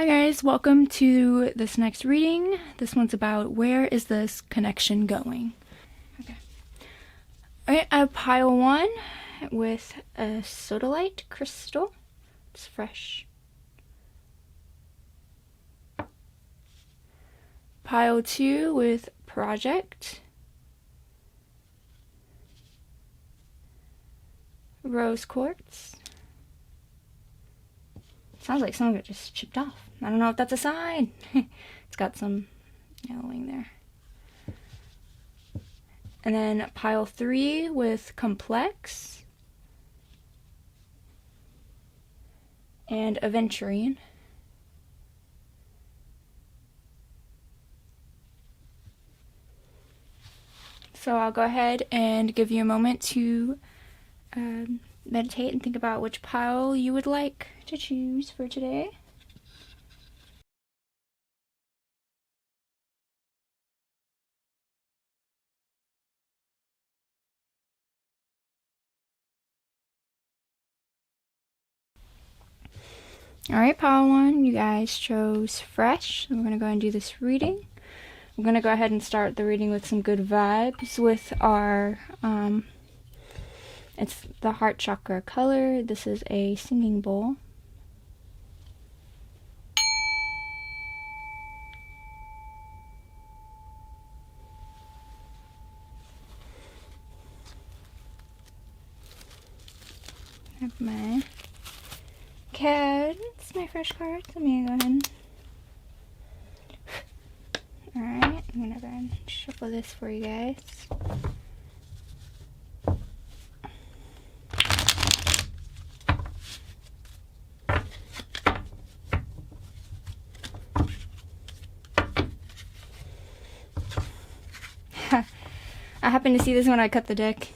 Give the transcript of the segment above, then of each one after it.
Hi guys, welcome to this next reading. This one's about where is this connection going? Okay. Alright, I have pile 1 with a sodalite crystal. It's fresh. Pile 2 with project. Rose quartz. Sounds like some of it just chipped off. I don't know if that's a sign. It's got some yellowing there. And then pile 3 with complex and aventurine. So I'll go ahead and give you a moment to meditate and think about which pile you would like to choose for today. Alright, pile 1, you guys chose fresh. So we're going to go ahead and do this reading. I'm going to go ahead and start the reading with some good vibes with our, it's the heart chakra color. This is a singing bowl. I have my cards, my fresh cards. Let me go ahead. Alright, I'm gonna go ahead and shuffle this for you guys. I happened to see this when I cut the deck.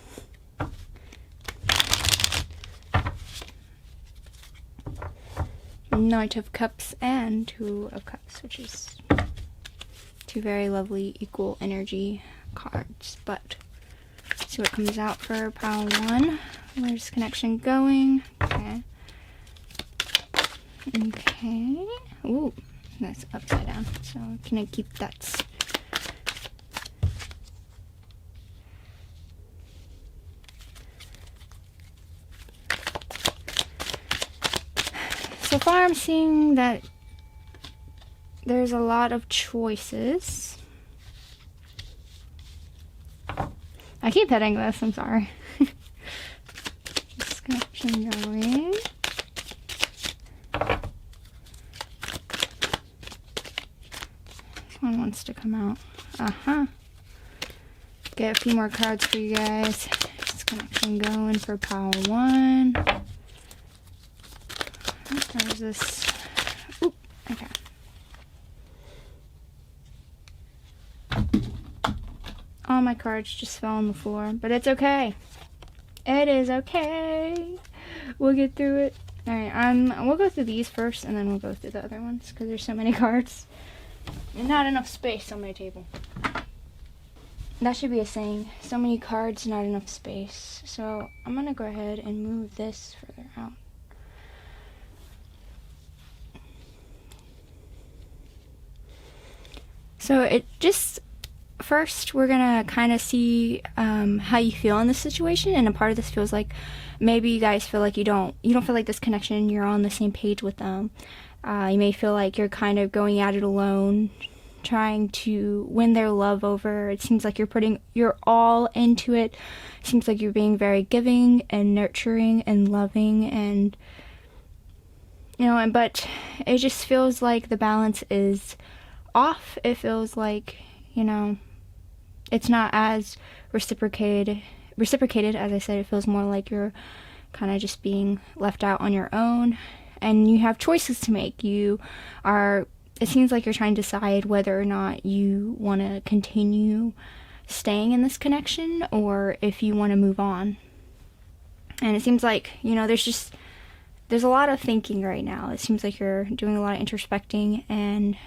Knight of Cups and Two of Cups, which is two very lovely equal energy cards. But let's see what comes out for pile 1. Where's connection going? Okay. Okay. Ooh, that's upside down. So can I keep that? So far I'm seeing that there's a lot of choices. I keep hitting this, I'm sorry. Description going. This one wants to come out. Get a few more cards for you guys. This connection going for pile 1. There's this. Oop, okay. All my cards just fell on the floor, but it's okay. It is okay. We'll get through it. Alright, we'll go through these first, and then we'll go through the other ones, because there's so many cards. And not enough space on my table. That should be a saying. So many cards, not enough space. So, I'm going to go ahead and move this further out. So it just, first we're gonna kind of see how you feel in this situation, and a part of this feels like maybe you guys feel like you don't feel like this connection, you're on the same page with them. You may feel like you're kind of going at it alone, trying to win their love over. It seems like you're all into it. It seems like you're being very giving and nurturing and loving, and but it just feels like the balance is off. It feels like, it's not as reciprocated as I said. It feels more like you're kind of just being left out on your own, and you have choices to make. It seems like you're trying to decide whether or not you want to continue staying in this connection or if you want to move on. And it seems like, there's a lot of thinking right now. It seems like you're doing a lot of introspecting, and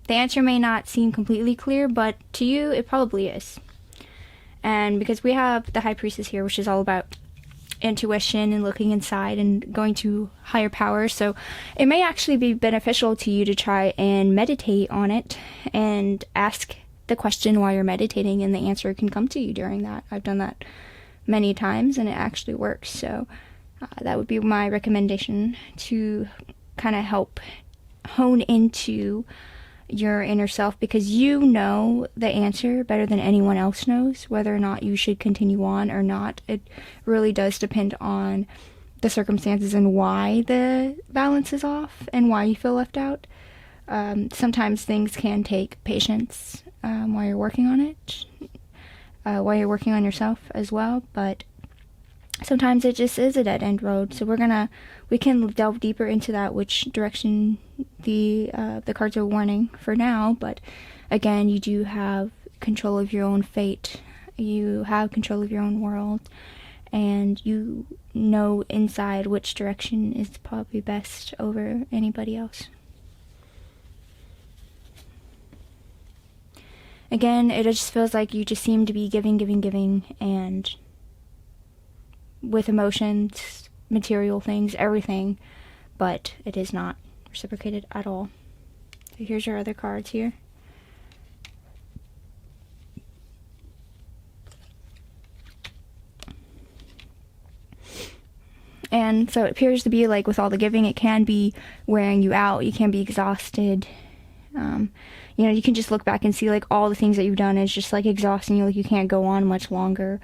the answer may not seem completely clear, but to you, it probably is. And because we have the High Priestess here, which is all about intuition and looking inside and going to higher powers. So it may actually be beneficial to you to try and meditate on it and ask the question while you're meditating, and the answer can come to you during that. I've done that many times and it actually works. So that would be my recommendation to kind of help hone into your inner self, because you know the answer better than anyone else knows whether or not you should continue on or not. It really does depend on the circumstances and why the balance is off and why you feel left out. Sometimes things can take patience while you're working on it, while you're working on yourself as well, but sometimes it just is a dead-end road. So we can delve deeper into that, which direction the cards are warning for now. But again, you do have control of your own fate. You have control of your own world, and you know inside which direction is probably best over anybody else. Again, it just feels like you just seem to be giving, and with emotions, material things, everything, but it is not reciprocated at all. So here's your other cards here. And so it appears to be like with all the giving, it can be wearing you out. You can be exhausted. You can just look back and see like all the things that you've done is just like exhausting you. Like you can't go on much longer.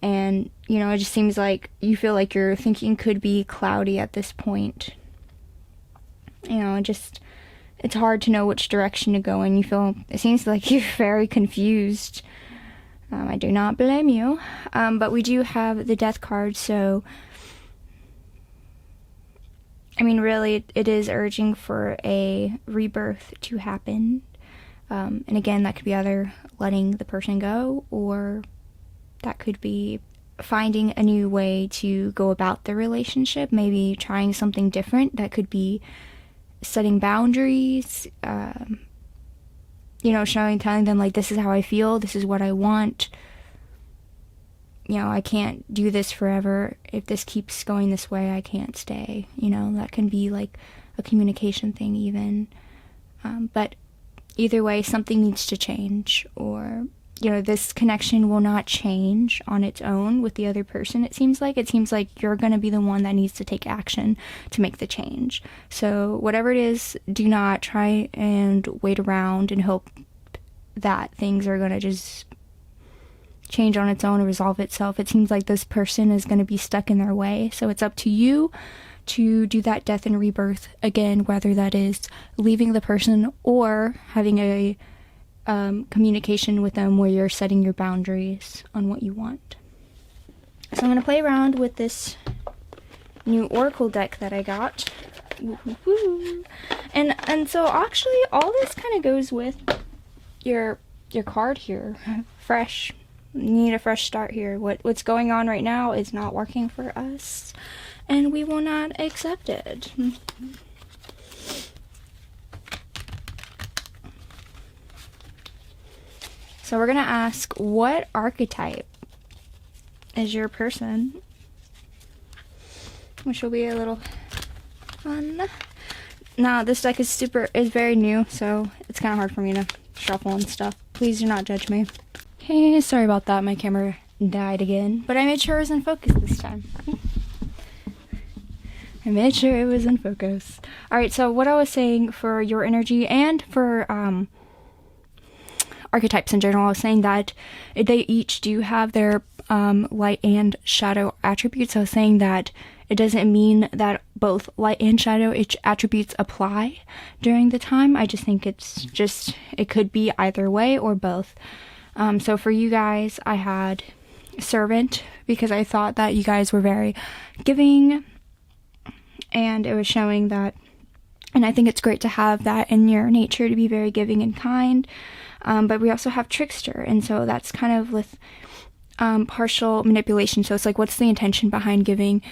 And, it just seems like you feel like your thinking could be cloudy at this point. It's hard to know which direction to go in. It seems like you're very confused. I do not blame you. But we do have the Death card, so really, it is urging for a rebirth to happen. And again, that could be either letting the person go, or that could be finding a new way to go about the relationship, maybe trying something different. That could be setting boundaries, telling them, like, this is how I feel, this is what I want. I can't do this forever. If this keeps going this way, I can't stay. That can be like a communication thing even. But either way, something needs to change, or, this connection will not change on its own with the other person. It seems like you're going to be the one that needs to take action to make the change. So whatever it is, do not try and wait around and hope that things are going to just change on its own or resolve itself. It seems like this person is going to be stuck in their way. So it's up to you to do that death and rebirth again, whether that is leaving the person or having a communication with them where you're setting your boundaries on what you want. So I'm going to play around with this new Oracle deck that I got. Woo-hoo-hoo. And so actually all this kind of goes with your card here. Fresh. You need a fresh start here. What's going on right now is not working for us, and we will not accept it. So we're going to ask, what archetype is your person? Which will be a little fun. Now, this deck is very new, so it's kind of hard for me to shuffle and stuff. Please do not judge me. Hey, sorry about that. My camera died again, but I made sure it was in focus this time. I made sure it was in focus. Alright, so what I was saying for your energy and for archetypes in general, I was saying that they each do have their light and shadow attributes. I was saying that it doesn't mean that both light and shadow attributes apply during the time. I just think it could be either way or both. So for you guys, I had servant because I thought that you guys were very giving, and it was showing that, and I think it's great to have that in your nature, to be very giving and kind. But we also have trickster, and so that's kind of with partial manipulation. So it's like, what's the intention behind giving?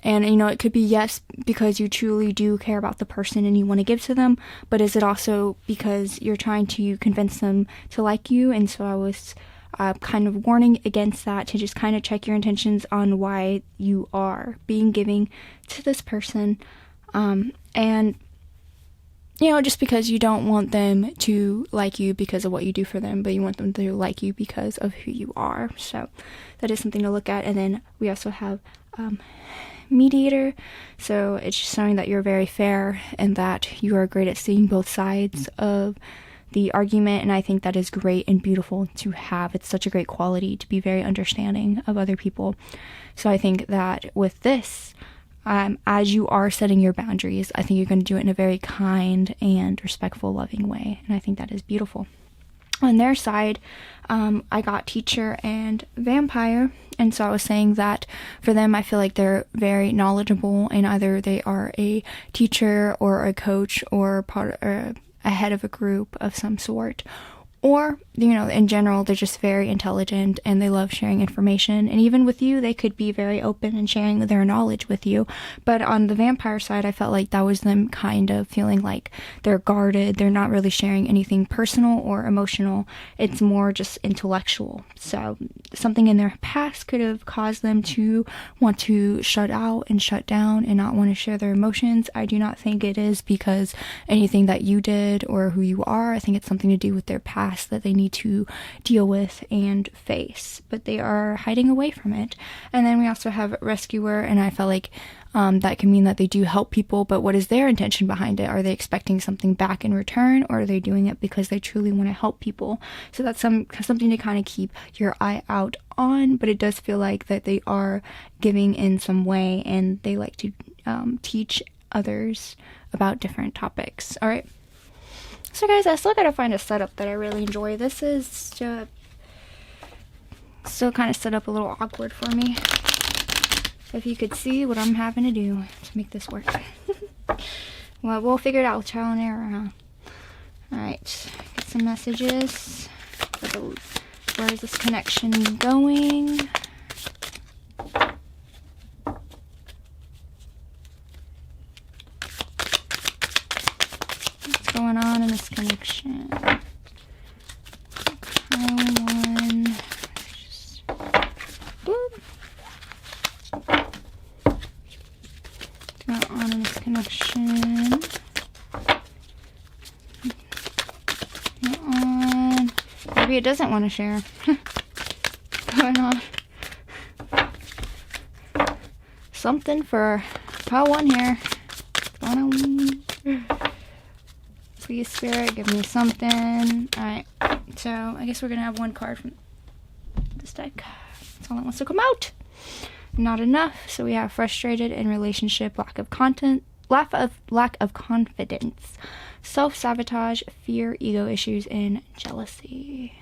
And, it could be yes, because you truly do care about the person and you want to give to them, but is it also because you're trying to convince them to like you? And so I was kind of warning against that, to just kind of check your intentions on why you are being giving to this person. And just because you don't want them to like you because of what you do for them, but you want them to like you because of who you are. So that is something to look at. And then we also have mediator. So it's just showing that you're very fair and that you are great at seeing both sides of the argument. And I think that is great and beautiful to have. It's such a great quality to be very understanding of other people. So I think that with this, as you are setting your boundaries, I think you're going to do it in a very kind and respectful, loving way. And I think that is beautiful. On their side, I got teacher and vampire. And so I was saying that for them, I feel like they're very knowledgeable, and either they are a teacher or a coach or a head of a group of some sort, or, in general, they're just very intelligent and they love sharing information. And even with you, they could be very open and sharing their knowledge with you. But on the vampire side, I felt like that was them kind of feeling like they're guarded. They're not really sharing anything personal or emotional. It's more just intellectual. So something in their past could have caused them to want to shut out and shut down and not want to share their emotions. I do not think it is because anything that you did or who you are. I think it's something to do with their past that they need to deal with and face, but they are hiding away from it. And then we also have rescuer, and I felt like that can mean that they do help people, but what is their intention behind it? Are they expecting something back in return, or are they doing it because they truly want to help people? So that's something to kind of keep your eye out on, but it does feel like that they are giving in some way, and they like to teach others about different topics. All right. So guys, I still gotta find a setup that I really enjoy. This is still kind of set up a little awkward for me. If you could see what I'm having to do to make this work. Well, we'll figure it out with trial and error, huh? Alright, get some messages. Where is this connection going? Going on in this connection. Going on in this connection. Maybe it doesn't want to share. Going on. Something for pile one here. Going on. Please, Spirit, give me something. Alright, so I guess we're gonna have one card from this deck. That's all that wants to come out. Not enough, so we have frustrated in relationship, lack of confidence, self-sabotage, fear, ego issues, and jealousy.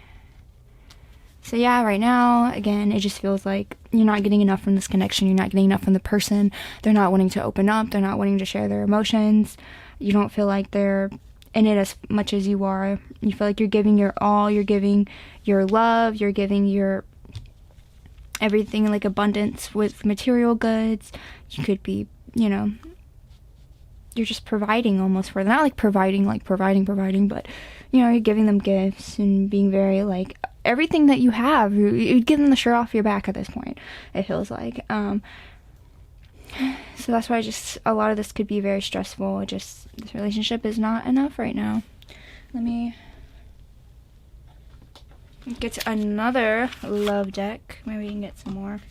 So yeah, right now, again, it just feels like you're not getting enough from this connection. You're not getting enough from the person. They're not wanting to open up. They're not wanting to share their emotions. You don't feel like they're in it as much as you are. You feel like you're giving your all, you're giving your love, you're giving your everything, like abundance with material goods. You could be, you're just providing almost for them. Not like providing, but you're giving them gifts and being very like everything that you have. You give them the shirt off your back at this point, it feels like. So that's why a lot of this could be very stressful. This relationship is not enough right now. Let me get another love deck. Maybe we can get some more.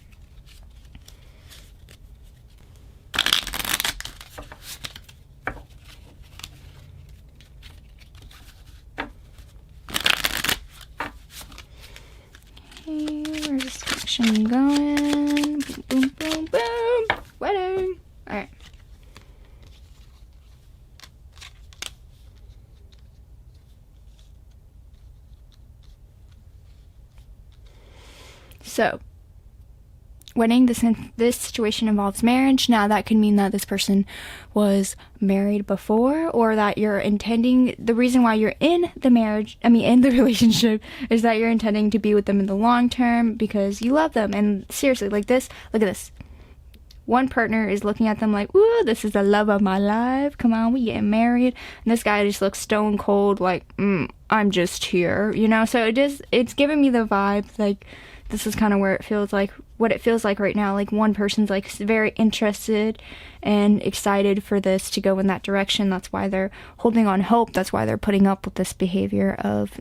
Okay, where's this section going? Boom, boom, boom, boom. Wedding. Alright. So, wedding, this situation involves marriage. Now, that could mean that this person was married before, or that you're intending, the reason why you're in the relationship is that you're intending to be with them in the long term because you love them. And seriously, like this, look at this. one partner is looking at them like, ooh, this is the love of my life, come on, we getting married, and this guy just looks stone cold like, I'm just here, you know. So it's giving me the vibe like this is kind of where it feels like, what it feels like right now. Like one person's like very interested and excited for this to go in that direction. That's why they're holding on hope. That's why they're putting up with this behavior of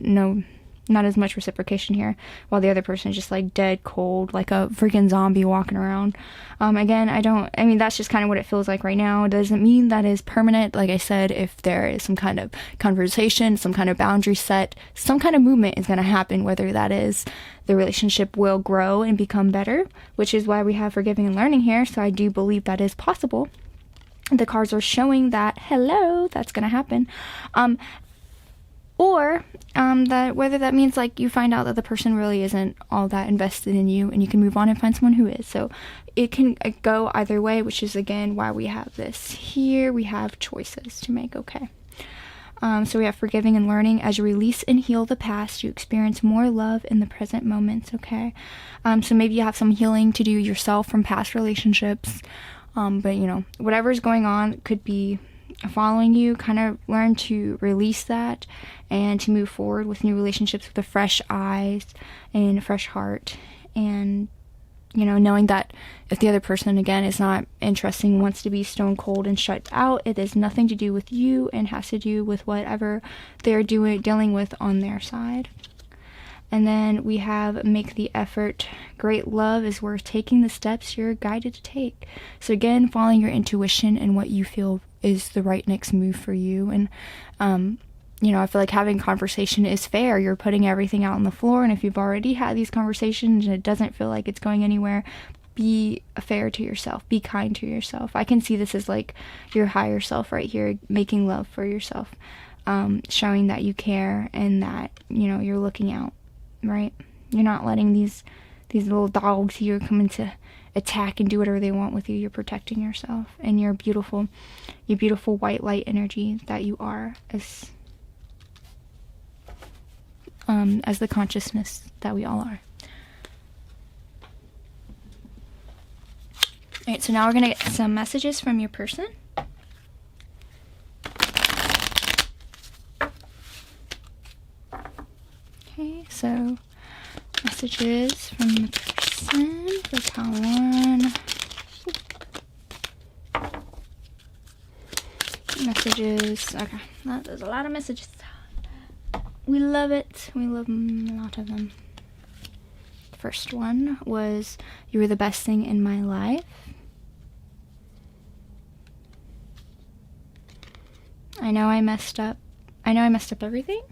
not as much reciprocation here, while the other person is just like dead cold, like a freaking zombie walking around. Again, I mean, that's just kind of what it feels like right now. It doesn't mean that is permanent. Like I said, if there is some kind of conversation, some kind of boundary set, some kind of movement is going to happen, whether that is the relationship will grow and become better, which is why we have forgiving and learning here. So I do believe that is possible. The cards are showing that, hello, that's going to happen. Or that whether that means like you find out that the person really isn't all that invested in you and you can move on and find someone who is. So it can go either way, which is again why we have this here. We have choices to make, okay? So we have forgiving and learning. As you release and heal the past, you experience more love in the present moments, okay? So maybe you have some healing to do yourself from past relationships. But you know, whatever's going on could be following you. Kind of learn to release that and to move forward with new relationships with a fresh eyes and a fresh heart, and you know, knowing that if the other person again is not interesting, wants to be stone cold and shut out, it has nothing to do with you and has to do with whatever they're dealing with on their side. And then we have make the effort. Great love is worth taking the steps you're guided to take. So again, following your intuition and what you feel is the right next move for you. And you know, I feel like having conversation is fair. You're putting everything out on the floor, and if you've already had these conversations and it doesn't feel like it's going anywhere, be fair to yourself. Be kind to yourself. I can see this as like your higher self right here, making love for yourself, showing that you care and that, you know, you're looking out, right? You're not letting these little dogs here come in to attack and do whatever they want with you. You're protecting yourself and your beautiful white light energy that you are as the consciousness that we all are. Alright, so now we're gonna get some messages from your person. Okay, so messages from the person for pile 1. Messages, okay, there's a lot of messages. We love it. We love a lot of them. The first one was, you were the best thing in my life. I know I messed up everything.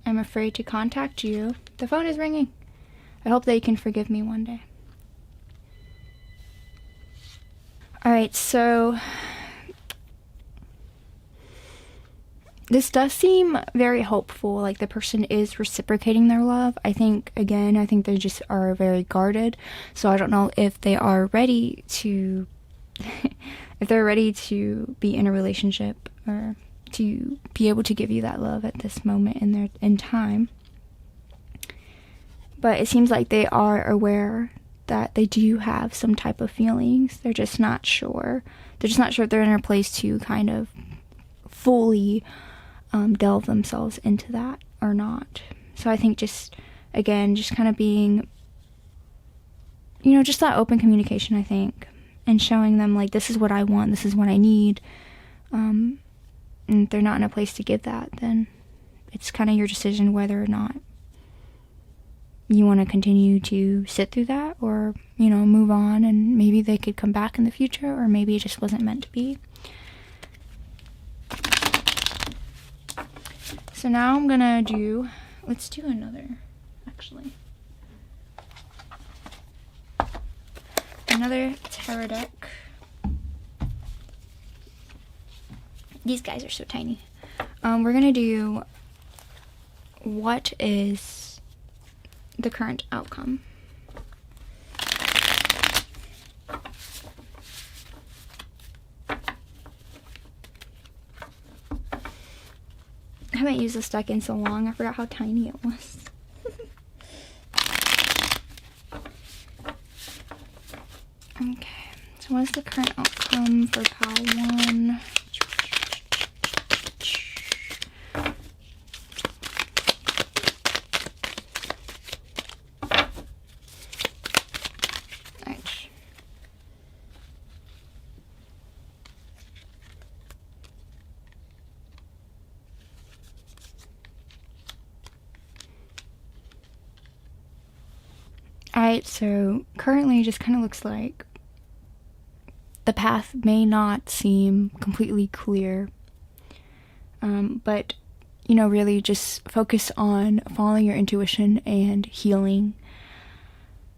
I'm afraid to contact you. The phone is ringing. I hope that you can forgive me one day. Alright, so this does seem very hopeful, like the person is reciprocating their love. I think they just are very guarded. So I don't know if they are ready to, if they're ready to be in a relationship or to be able to give you that love at this moment in time. But it seems like they are aware that they do have some type of feelings. They're just not sure. They're just not sure if they're in a place to kind of fully delve themselves into that or not. So I think just kind of being, you know, just that open communication, I think, and showing them like, this is what I want, this is what I need. And if they're not in a place to give that, then it's kind of your decision whether or not you want to continue to sit through that, or, you know, move on, and maybe they could come back in the future, or maybe it just wasn't meant to be. So now I'm gonna let's do another, actually. Another tarot deck. These guys are so tiny. We're gonna do, what is the current outcome? I haven't used this deck in so long, I forgot how tiny it was. So what's the current outcome for pile 1? Alright, so currently it just kind of looks like the path may not seem completely clear, but, you know, really just focus on following your intuition and healing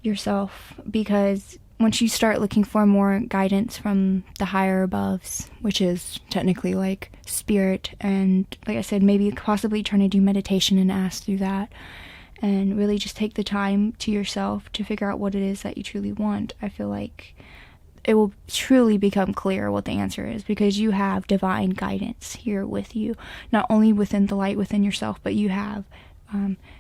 yourself, because once you start looking for more guidance from the higher aboves, which is technically like spirit, and like I said, maybe possibly trying to do meditation and ask through that, and really just take the time to yourself to figure out what it is that you truly want, I feel like it will truly become clear what the answer is, because you have divine guidance here with you, not only within the light within yourself, but you have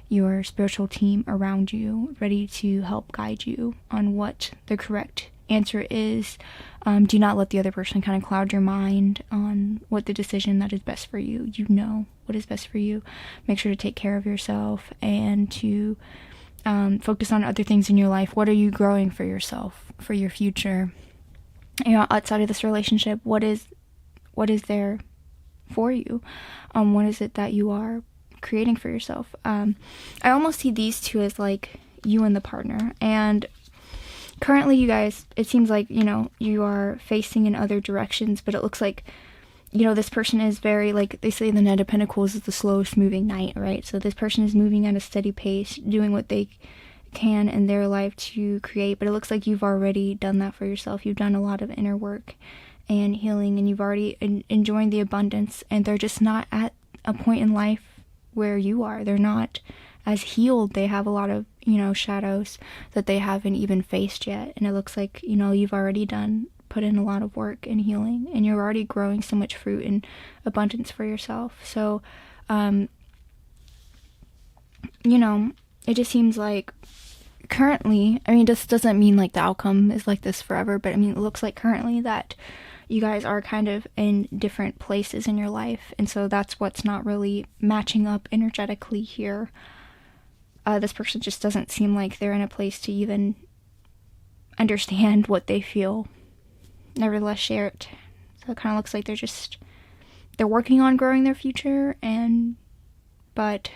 your spiritual team around you ready to help guide you on what the correct answer is. Do not let the other person kind of cloud your mind on what the decision that is best for you. You know what is best for you. Make sure to take care of yourself and to focus on other things in your life. What are you growing for yourself, for your future? You know, outside of this relationship, what is there for you? What is it that you are creating for yourself? I almost see these two as like you and the partner, and currently you guys, it seems like, you know, you are facing in other directions, but it looks like, you know, this person is very, like they say the Knight of Pentacles is the slowest moving knight, right? So this person is moving at a steady pace, doing what they can in their life to create, but it looks like you've already done that for yourself. You've done a lot of inner work and healing, and you've already enjoying the abundance, and they're just not at a point in life where you are. They're not as healed. They have a lot of, you know, shadows that they haven't even faced yet, and it looks like, you know, you've already put in a lot of work and healing, and you're already growing so much fruit and abundance for yourself. So you know, it just seems like currently, I mean, this doesn't mean like the outcome is like this forever, but I mean, it looks like currently that you guys are kind of in different places in your life, and so that's what's not really matching up energetically here. This person just doesn't seem like they're in a place to even understand what they feel, nevertheless share it. So it kind of looks like they're working on growing their future, but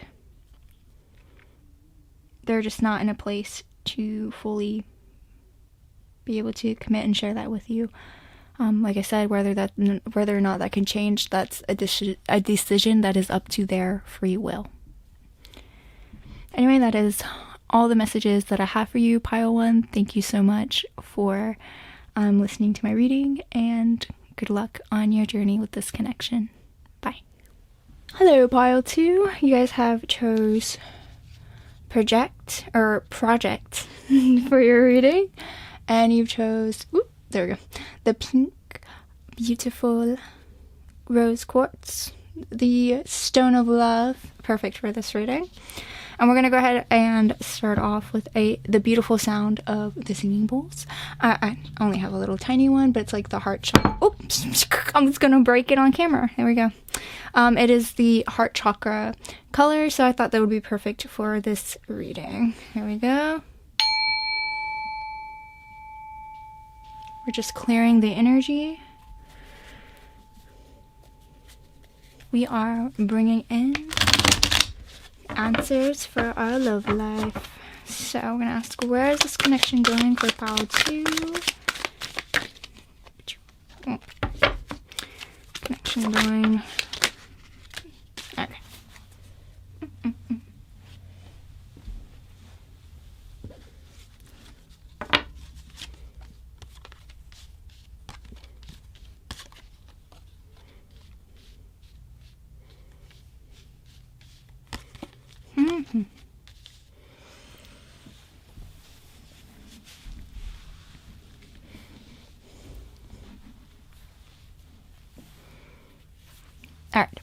they're just not in a place to fully be able to commit and share that with you. Like I said, whether or not that can change, that's a decision that is up to their free will. Anyway, that is all the messages that I have for you, Pile 1. Thank you so much for listening to my reading, and good luck on your journey with this connection. Bye. Hello, Pile 2. You guys have chose project for your reading, and you've chose, there we go, the pink, beautiful rose quartz, the stone of love, perfect for this reading. And we're going to go ahead and start off with the beautiful sound of the singing bowls. I only have a little tiny one, but it's like the heart chakra. Oops, I'm just going to break it on camera. There we go. It is the heart chakra color, so I thought that would be perfect for this reading. Here we go. We're just clearing the energy. We are bringing in answers for our love life. So we're gonna ask, where is this connection going for pile 2? Connection going. Okay. Alright.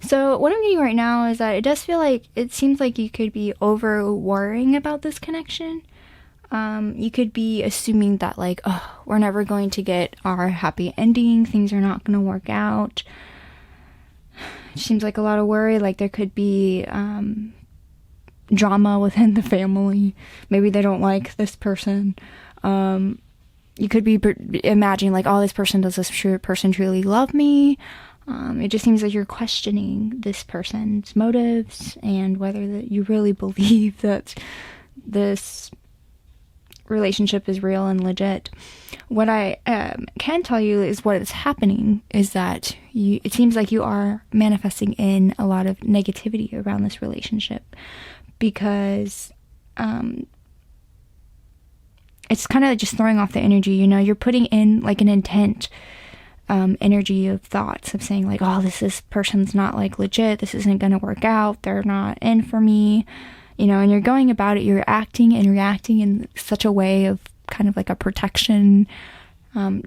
So what I'm getting right now is that it does feel like, it seems like you could be over worrying about this connection. You could be assuming that, like, oh, we're never going to get our happy ending. Things are not going to work out. It seems like a lot of worry. Like, there could be drama within the family. Maybe they don't like this person. You could be imagining, like, oh, does this person truly love me? It just seems like you're questioning this person's motives and whether that you really believe that this relationship is real and legit. What I can tell you is what is happening is that it seems like you are manifesting in a lot of negativity around this relationship, because it's kind of just throwing off the energy. You're putting in like an intent energy of thoughts of saying, like, oh, this person's not like legit, this isn't gonna work out, they're not in for me, and you're going about it, you're acting and reacting in such a way of kind of like a protection,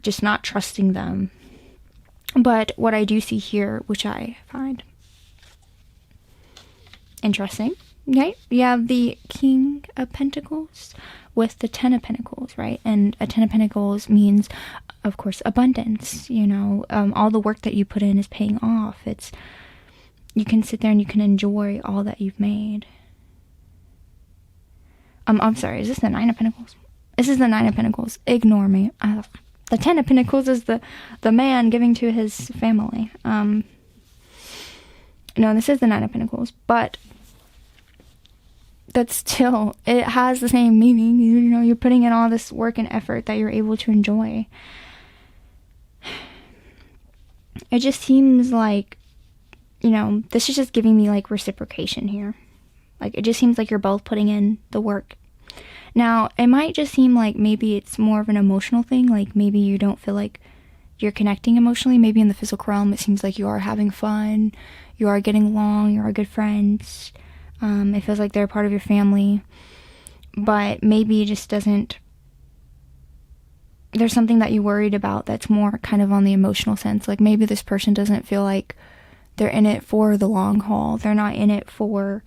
just not trusting them. But what I do see here, which I find interesting, right? You have the King of Pentacles with the Ten of Pentacles, right? And a Ten of Pentacles means, of course, abundance. All the work that you put in is paying off. You can sit there and you can enjoy all that you've made. I'm sorry, is this the Nine of Pentacles? This is the Nine of Pentacles. Ignore me. The Ten of Pentacles is the man giving to his family. No, this is the Nine of Pentacles, but that's still, it has the same meaning. You're putting in all this work and effort that you're able to enjoy. It just seems like, this is just giving me like reciprocation here. Like, it just seems like you're both putting in the work. Now, it might just seem like maybe it's more of an emotional thing. Like, maybe you don't feel like you're connecting emotionally. Maybe in the physical realm, it seems like you are having fun. You are getting along. You are good friends. It feels like they're part of your family. But maybe it just doesn't... There's something that you worried about that's more kind of on the emotional sense. Like, maybe this person doesn't feel like they're in it for the long haul. They're not in it for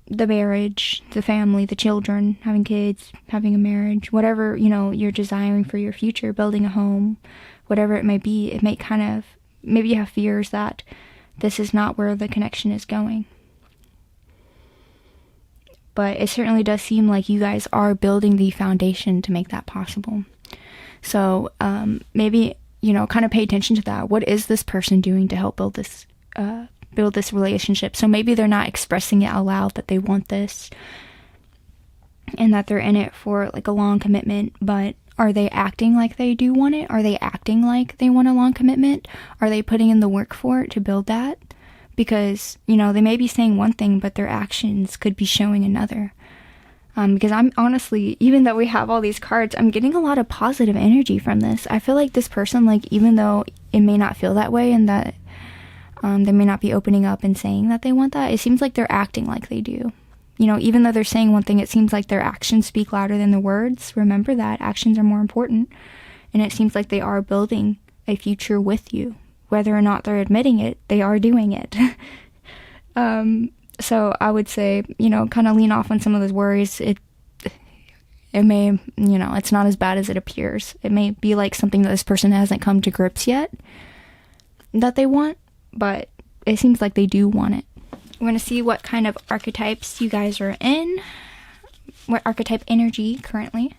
the marriage, the family, the children, having kids, having a marriage, whatever, you're desiring for your future, building a home, whatever it may be. It may kind of, maybe you have fears that this is not where the connection is going. But it certainly does seem like you guys are building the foundation to make that possible. So maybe, kind of pay attention to that. What is this person doing to help build this relationship? So maybe they're not expressing it out loud that they want this and that they're in it for like a long commitment, but are they acting like they do want it? Are they acting like they want a long commitment? Are they putting in the work for it to build that? Because, they may be saying one thing, but their actions could be showing another. Because I'm honestly, even though we have all these cards, I'm getting a lot of positive energy from this. I feel like this person, like, even though it may not feel that way and that they may not be opening up and saying that they want that, it seems like they're acting like they do. Even though they're saying one thing, it seems like their actions speak louder than the words. Remember that. Actions are more important. And it seems like they are building a future with you. Whether or not they're admitting it, they are doing it. So I would say, kind of lean off on some of those worries. It may, it's not as bad as it appears. It may be like something that this person hasn't come to grips yet that they want, but it seems like they do want it. We're going to see what kind of archetypes you guys are in, what archetype energy currently.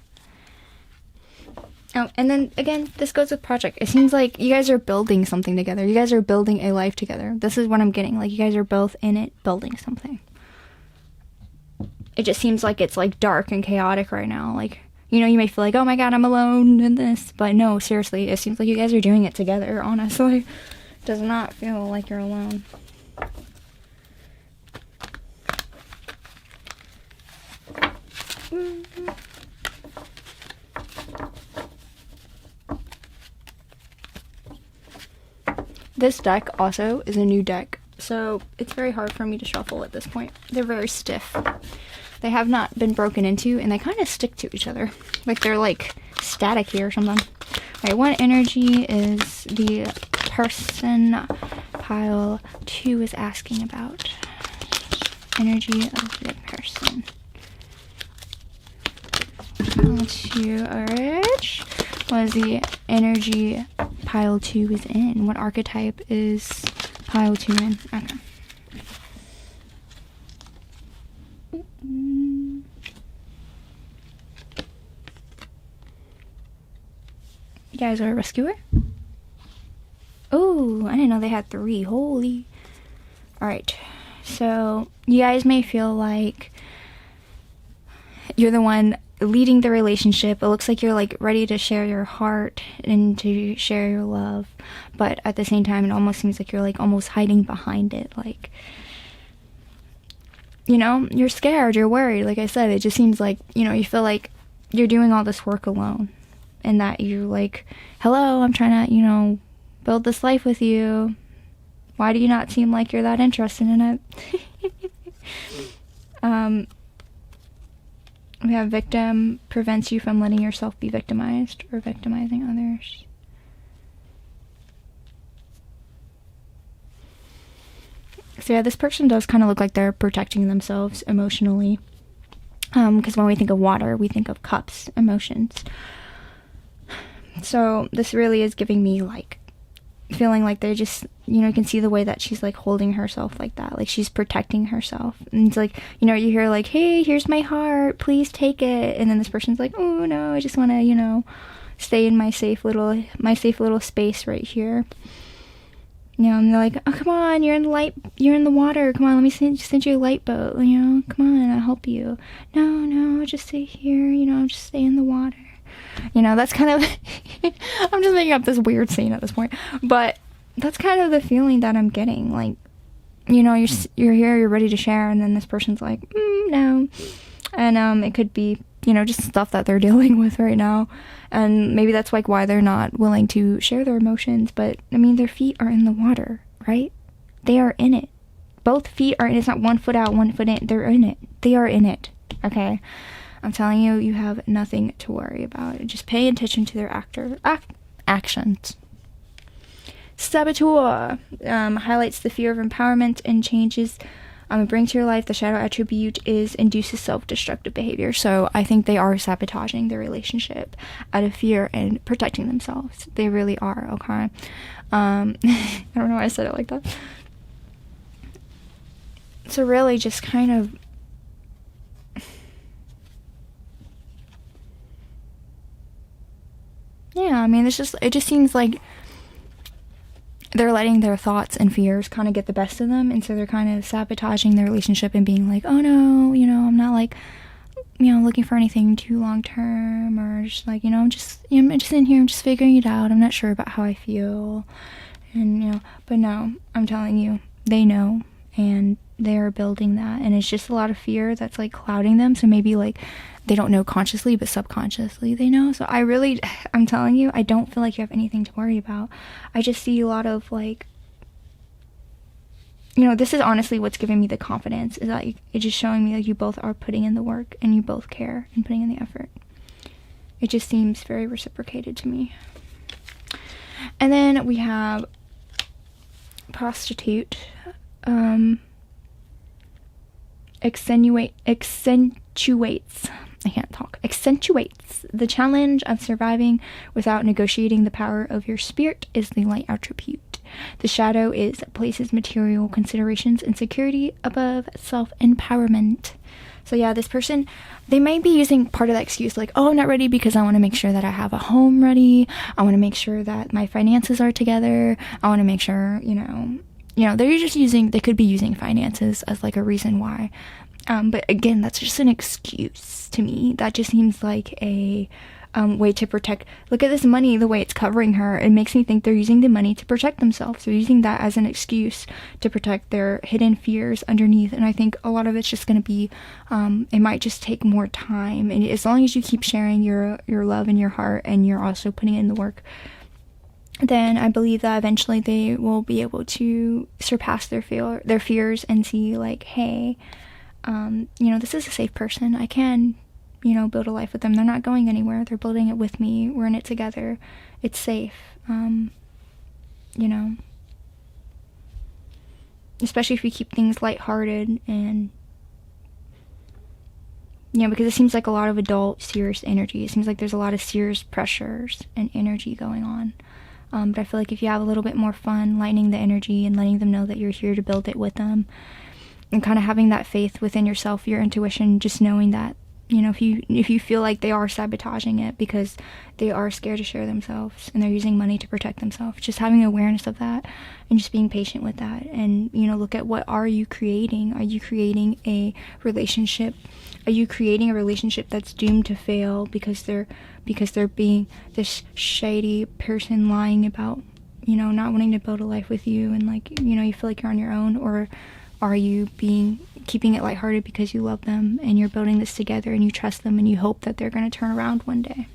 Oh, and then again, this goes with project. It seems like you guys are building something together. You guys are building a life together. This is what I'm getting. Like, you guys are both in it, building something. It just seems like it's like dark and chaotic right now. Like, you may feel like, oh my god, I'm alone in this. But no, seriously, it seems like you guys are doing it together, honestly. It does not feel like you're alone. This deck also is a new deck, so it's very hard for me to shuffle at this point. They're very stiff. They have not been broken into, and they kind of stick to each other. Like they're like static here or something. Alright, what energy is the person pile 2 is asking about? Energy of the person. Pile 2, alright. What is the energy pile 2 is in? What archetype is pile 2 in? Okay. You guys are a rescuer? Oh, I didn't know they had 3. Holy. Alright. So, you guys may feel like you're the one leading the relationship. It looks like you're like ready to share your heart and to share your love, but at the same time it almost seems like you're like almost hiding behind it, like, you know, you're scared, you're worried. Like I said, it just seems like, you know, you feel like you're doing all this work alone, and that you're like, hello, I'm trying to, you know, build this life with you. Why do you not seem like you're that interested in it? We have victim prevents you from letting yourself be victimized or victimizing others. So yeah, this person does kind of look like they're protecting themselves emotionally. Because when we think of water, we think of cups, emotions. So this really is giving me like feeling like they're just, you know, you can see the way that she's like holding herself like that, like she's protecting herself. And it's like, you know, you hear like, hey, here's my heart, please take it. And then this person's like, oh no, I just want to, you know, stay in my safe little space right here. You know, and they're like, oh, come on, you're in the water, come on, let me send you a light boat, you know, come on, I'll help you. No, just stay here, you know, just stay in the water. You know, that's kind of I'm just making up this weird scene at this point, but that's kind of the feeling that I'm getting. Like, you know, you're here, you're ready to share, and then this person's like, no. And it could be, you know, just stuff that they're dealing with right now, and maybe that's like why they're not willing to share their emotions. But I mean, their feet are in the water, right? They are in it. Both feet are in it. It's not 1 foot out, 1 foot in. They're in it. They are in it. Okay. I'm telling you, you have nothing to worry about. Just pay attention to their actions. Saboteur highlights the fear of empowerment and changes it brings to your life. The shadow attribute induces self-destructive behavior. So I think they are sabotaging their relationship out of fear and protecting themselves. They really are, okay? I don't know why I said it like that. So really just kind of yeah, I mean, it just seems like they're letting their thoughts and fears kind of get the best of them, and so they're kind of sabotaging their relationship and being like, oh no, you know, I'm not like, you know, looking for anything too long term, or just like, you know, I'm just in here, I'm just figuring it out, I'm not sure about how I feel, and, you know, but no, I'm telling you, they know, and they're building that, and it's just a lot of fear that's like clouding them. So maybe like they don't know consciously, but subconsciously they know. So I'm telling you, I don't feel like you have anything to worry about. I just see a lot of like, you know, this is honestly what's giving me the confidence, is that it's just showing me like you both are putting in the work and you both care and putting in the effort. It just seems very reciprocated to me. And then we have prostitute. Accentuates the challenge of surviving without negotiating. The power of your spirit is the light attribute. The shadow places material considerations and security above self-empowerment. So yeah, this person, they might be using part of that excuse like, oh, I'm not ready because I want to make sure that I have a home ready. I want to make sure that my finances are together. I want to make sure, you know, they could be using finances as like a reason why. But again, that's just an excuse to me. That just seems like a way to protect. Look at this money, the way it's covering her. It makes me think they're using the money to protect themselves. They're using that as an excuse to protect their hidden fears underneath. And I think a lot of it's just going to be, it might just take more time. And as long as you keep sharing your love and your heart, and you're also putting in the work, then I believe that eventually they will be able to surpass their fears and see like, hey, you know, this is a safe person. I can, you know, build a life with them. They're not going anywhere. They're building it with me. We're in it together. It's safe. You know, especially if you keep things lighthearted and, because it seems like a lot of adult, serious energy. It seems like there's a lot of serious pressures and energy going on. But I feel like if you have a little bit more fun lightening the energy and letting them know that you're here to build it with them, and kind of having that faith within yourself, your intuition, just knowing that, if you feel like they are sabotaging it because they are scared to share themselves and they're using money to protect themselves, just having awareness of that and just being patient with that, and look at what are you creating. Are you creating a relationship? Are you creating a relationship that's doomed to fail because they're being this shady person lying about not wanting to build a life with you, and you feel like you're on your own? Or are you keeping it lighthearted because you love them and you're building this together and you trust them and you hope that they're going to turn around one day?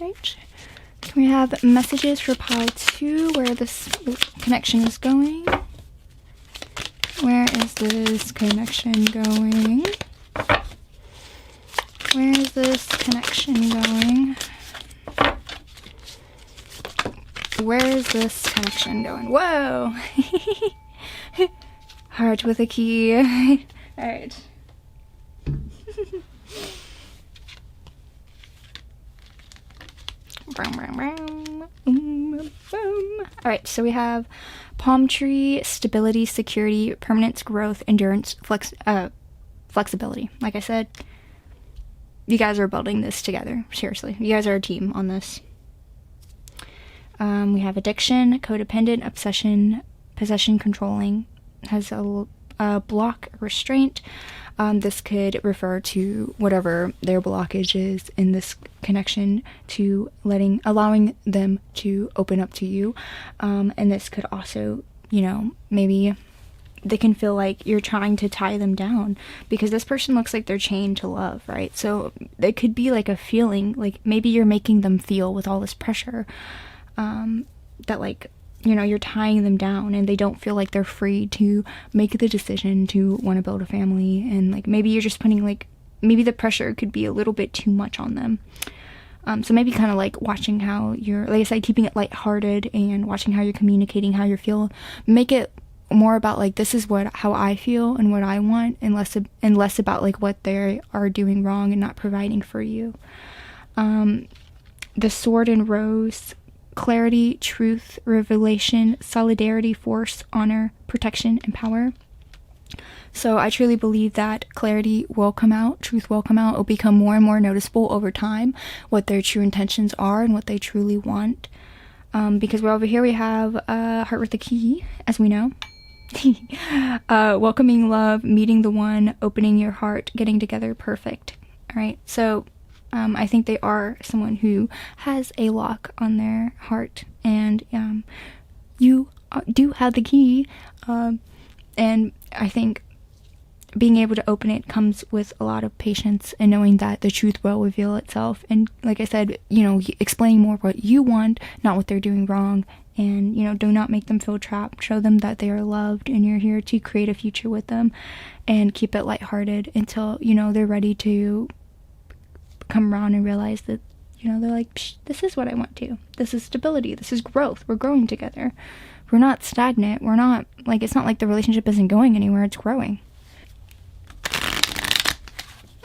Right. Can we have messages for pile 2, where this connection is going? Where is this connection going? Where is this connection going? Where is this connection going? Whoa! Heart with a key. Alright. Alright, so we have palm tree, stability, security, permanence, growth, endurance, flexibility. Like I said, you guys are building this together. Seriously, you guys are a team on this. We have addiction, codependent, obsession, possession, controlling, has a block, restraint. This could refer to whatever their blockage is in this connection, to allowing them to open up to you. And this could also, maybe they can feel like you're trying to tie them down, because this person looks like they're chained to love, right? So it could be like a feeling, like maybe you're making them feel with all this pressure, that you're tying them down and they don't feel like they're free to make the decision to want to build a family. And maybe you're just putting maybe the pressure could be a little bit too much on them. So maybe kind of watching how you're, like I said, keeping it lighthearted and watching how you're communicating, how you're feeling. Make it more about this is how I feel and what I want, and less about what they are doing wrong and not providing for you. The sword and rose, clarity, truth, revelation, solidarity, force, honor, protection, and power. So I truly believe that clarity will come out, truth will come out. It'll become more and more noticeable over time what their true intentions are and what they truly want. Because over here we have heart with the key, as we know. Welcoming love, meeting the one, opening your heart, getting together, perfect. All right, so I think they are someone who has a lock on their heart, and you do have the key, and I think being able to open it comes with a lot of patience and knowing that the truth will reveal itself. And like I said, explaining more what you want, not what they're doing wrong, and do not make them feel trapped. Show them that they are loved and you're here to create a future with them, and keep it lighthearted until they're ready to come around and realize that they're like, this is what I want to. This is stability. This is growth. We're growing together. We're not stagnant. We're not it's not like the relationship isn't going anywhere. It's growing.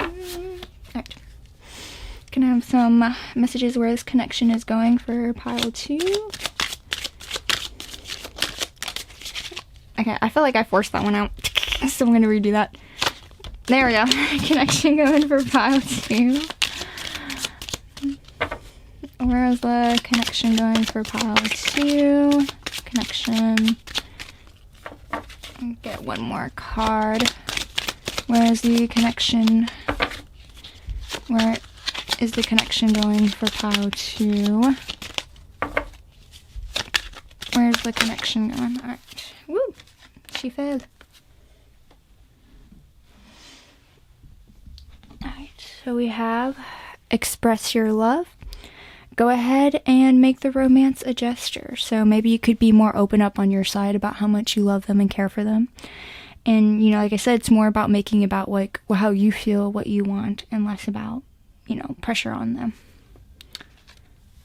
Alright. Gonna have some messages where this connection is going for pile 2. Okay, I feel like I forced that one out, so I'm gonna redo that. There we go. Connection going for pile 2. Where is the connection going for pile 2? Connection. Get one more card. Where is the connection? Where is the connection going for pile 2? Where's the connection going? Alright. Woo! She failed. Alright, so we have express your love. Go ahead and make the romance a gesture. So maybe you could be more open up on your side about how much you love them and care for them. And, like I said, it's more about making about how you feel, what you want, and less about, pressure on them.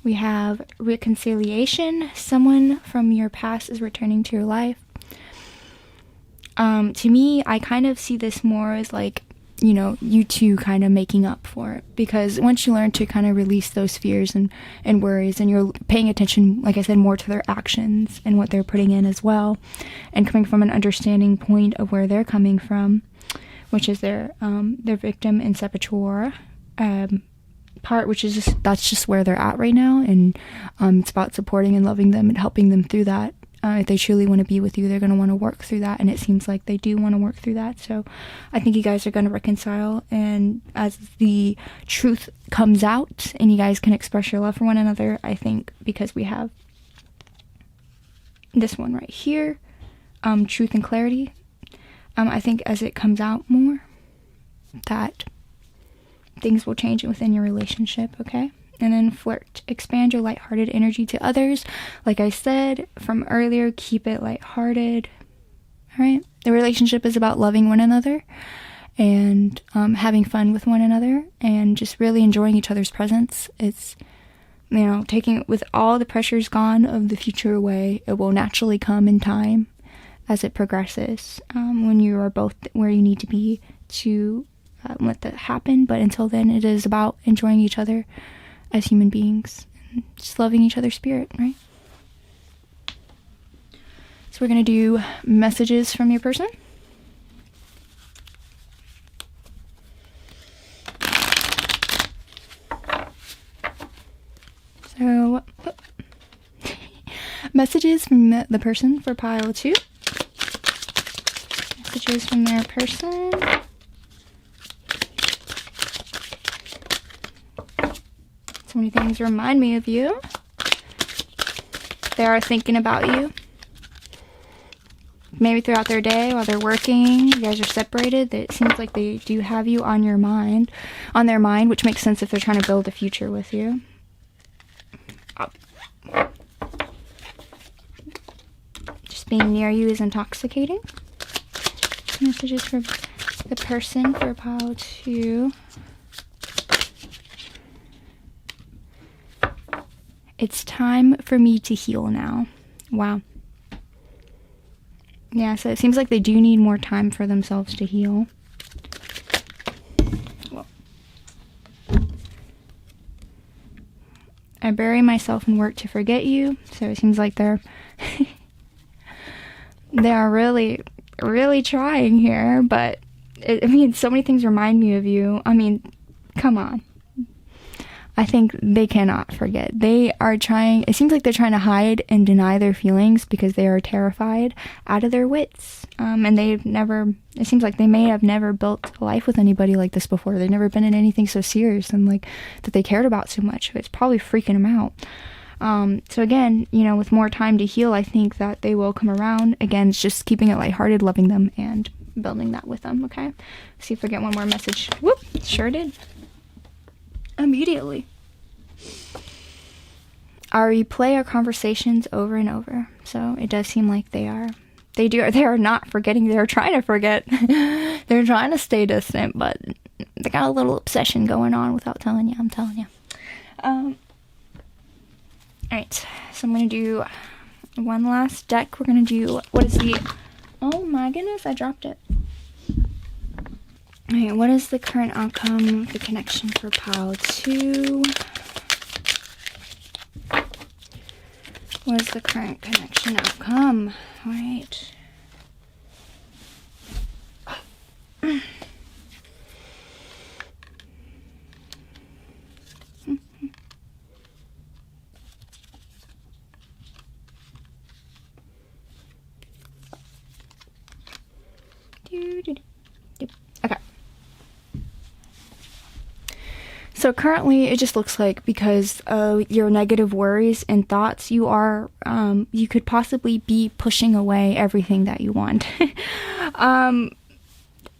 We have reconciliation. Someone from your past is returning to your life. To me, I kind of see this more as like, you know, you two kind of making up for it, because once you learn to kind of release those fears and worries, and you're paying attention, like I said, more to their actions and what they're putting in as well, and coming from an understanding point of where they're coming from, which is their victim and saboteur part, which is that's just where they're at right now, and it's about supporting and loving them and helping them through that. If they truly want to be with you, they're going to want to work through that, and it seems like they do want to work through that. So I think you guys are going to reconcile, and as the truth comes out and you guys can express your love for one another, I think because we have this one right here, truth and clarity, I think as it comes out more, that things will change within your relationship, okay? And then flirt. Expand your lighthearted energy to others. Like I said from earlier, keep it lighthearted. All right? The relationship is about loving one another and having fun with one another and just really enjoying each other's presence. It's, you know, taking it with all the pressures gone of the future away. It will naturally come in time as it progresses, when you are both where you need to be to let that happen. But until then, it is about enjoying each other as human beings, and just loving each other's spirit, right? So we're going to do messages from your person. So, messages from the person for pile 2. Messages from their person. So many things remind me of you. They are thinking about you. Maybe throughout their day while they're working, you guys are separated. It seems like they do have you on their mind, which makes sense if they're trying to build a future with you. Just being near you is intoxicating. Messages for the person for pile 2. It's time for me to heal now. Wow. Yeah, so it seems like they do need more time for themselves to heal. Well, I bury myself in work to forget you. So it seems like they're they are really, really trying here. But I mean, so many things remind me of you. I mean, come on. I think they cannot forget. They are trying, it seems like they're trying to hide and deny their feelings because they are terrified out of their wits. And they've never, it seems like they may have never built a life with anybody like this before. They've never been in anything so serious and like that they cared about so much. It's probably freaking them out. So again, you know, with more time to heal, I think that they will come around. Again, it's just keeping it lighthearted, loving them, and building that with them, okay? See if I get one more message. Whoop, sure did. Immediately. I replay our conversations over and over. So it does seem like they are not forgetting. They're trying to forget. They're trying to stay distant, but they got a little obsession going on without telling you. I'm telling you. Alright, so I'm going to do one last deck. We're going to do, what is the, oh my goodness, I dropped it. Okay, what is the current outcome, the connection for pile 2? What is the current connection outcome? Alright. Okay. So currently it just looks like because of your negative worries and thoughts, you are, you could possibly be pushing away everything that you want.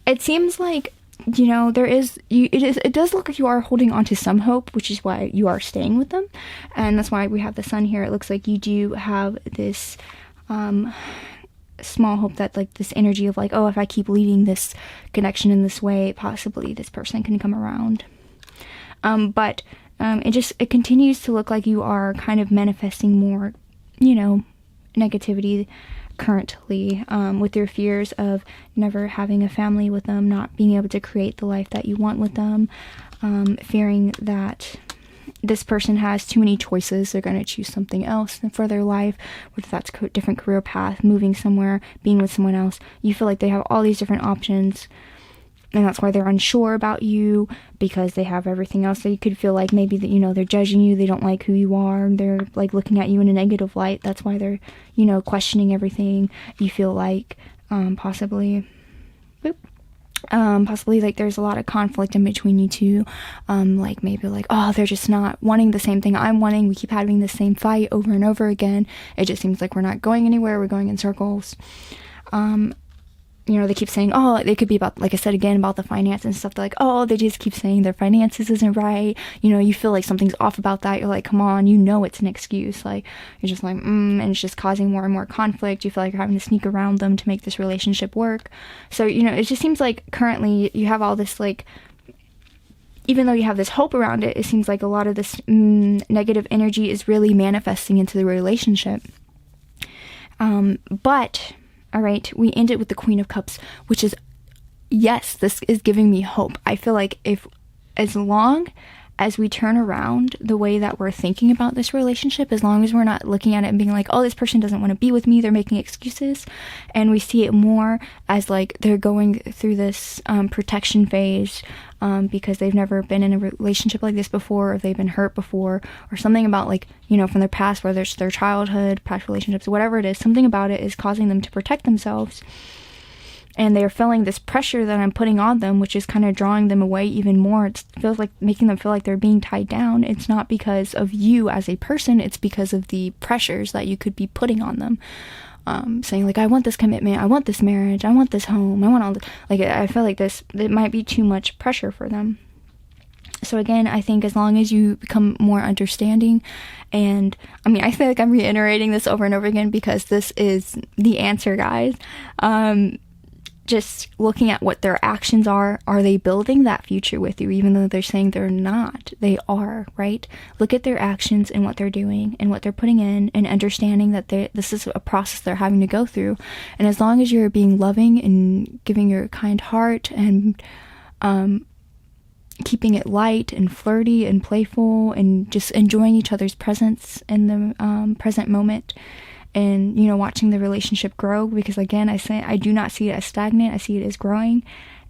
It seems like, you know, it does look like you are holding on to some hope, which is why you are staying with them. And that's why we have the sun here. It looks like you do have this, small hope that like this energy of like, oh, if I keep leading this connection in this way, possibly this person can come around. But it continues to look like you are kind of manifesting more, you know, negativity currently, with your fears of never having a family with them, not being able to create the life that you want with them, fearing that this person has too many choices, they're going to choose something else for their life, whether that's a different career path, moving somewhere, being with someone else. You feel like they have all these different options, and that's why they're unsure about you, because they have everything else. So you could feel like maybe that, you know, they're judging you, they don't like who you are, they're like looking at you in a negative light. That's why they're, you know, questioning everything. You feel like possibly like there's a lot of conflict in between you two, like maybe like, oh, they're just not wanting the same thing I'm wanting, we keep having the same fight over and over again, it just seems like we're not going anywhere, we're going in circles. You know, they keep saying, oh, they could be about, like I said again, about the finance and stuff. They're like, oh, they just keep saying their finances isn't right. You know, you feel like something's off about that. You're like, come on, you know it's an excuse. Like, you're just like, and it's just causing more and more conflict. You feel like you're having to sneak around them to make this relationship work. So, you know, it just seems like currently you have all this, like, even though you have this hope around it, it seems like a lot of this negative energy is really manifesting into the relationship. But... all right, we end it with the Queen of Cups, which is, yes, this is giving me hope. I feel like as long as we turn around the way that we're thinking about this relationship, as long as we're not looking at it and being like, oh, this person doesn't want to be with me, they're making excuses, and we see it more as like they're going through this protection phase, because they've never been in a relationship like this before, or they've been hurt before, or something about, like, you know, from their past, whether it's their childhood, past relationships, whatever it is, something about it is causing them to protect themselves. And they're feeling this pressure that I'm putting on them, which is kind of drawing them away even more. It feels like making them feel like they're being tied down. It's not because of you as a person, it's because of the pressures that you could be putting on them. Saying like, I want this commitment, I want this marriage, I want this home, I want all this. Like, I feel like it might be too much pressure for them. So again, I think as long as you become more understanding, and I mean, I feel like I'm reiterating this over and over again because this is the answer, guys. Just looking at what their actions are they building that future with you, even though they're saying they're not? They are, right? Look at their actions and what they're doing and what they're putting in, and understanding that this is a process they're having to go through. And as long as you're being loving and giving your kind heart and keeping it light and flirty and playful and just enjoying each other's presence in the present moment, and, you know, watching the relationship grow, because again, I do not see it as stagnant, I see it as growing,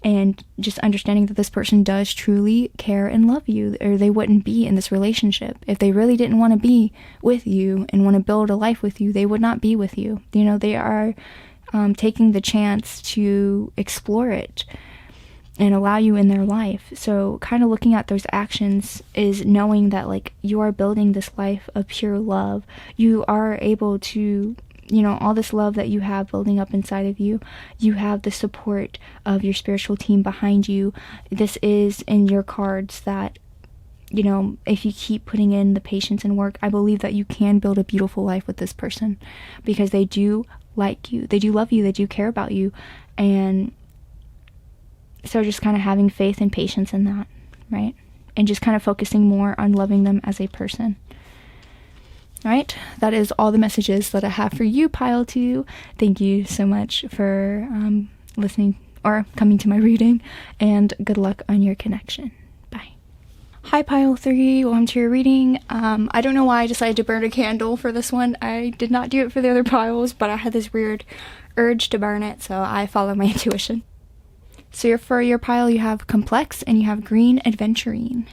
and just understanding that this person does truly care and love you, or they wouldn't be in this relationship. If they really didn't want to be with you and want to build a life with you, they would not be with you. You know, they are taking the chance to explore it and allow you in their life. So kind of looking at those actions is knowing that, like, you are building this life of pure love. You are able to, you know, all this love that you have building up inside of you, you have the support of your spiritual team behind you. This is in your cards that, you know, if you keep putting in the patience and work, I believe that you can build a beautiful life with this person, because they do like you, they do love you, they do care about you. And so just kind of having faith and patience in that, right? And just kind of focusing more on loving them as a person. All right, that is all the messages that I have for you, Pile 2. Thank you so much for listening or coming to my reading, and good luck on your connection. Bye. Hi, Pile 3. Welcome to your reading. I don't know why I decided to burn a candle for this one. I did not do it for the other piles, but I had this weird urge to burn it, so I follow my intuition. So for your pile, you have complex and you have green adventurine,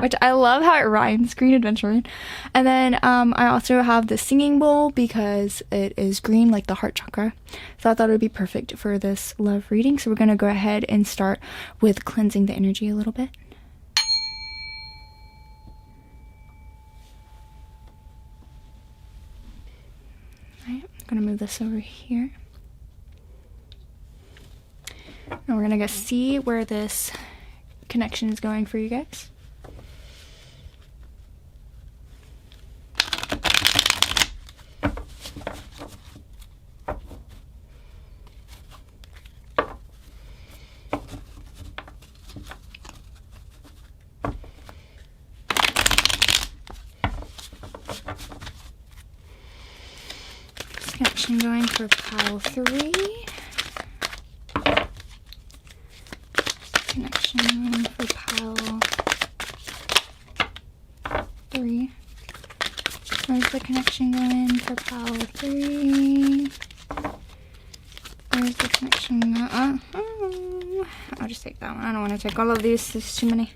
which I love how it rhymes, green adventurine. And then I also have the singing bowl because it is green like the heart chakra. So I thought it would be perfect for this love reading. So we're going to go ahead and start with cleansing the energy a little bit. All right, I'm going to move this over here. And we're gonna see where this connection is going for you guys. Just gonna connection going for pile 3. Connection going for pile 3. Where's the connection going for pile 3? Where's the connection going? I'll just take that one. I don't want to take all of these. There's too many.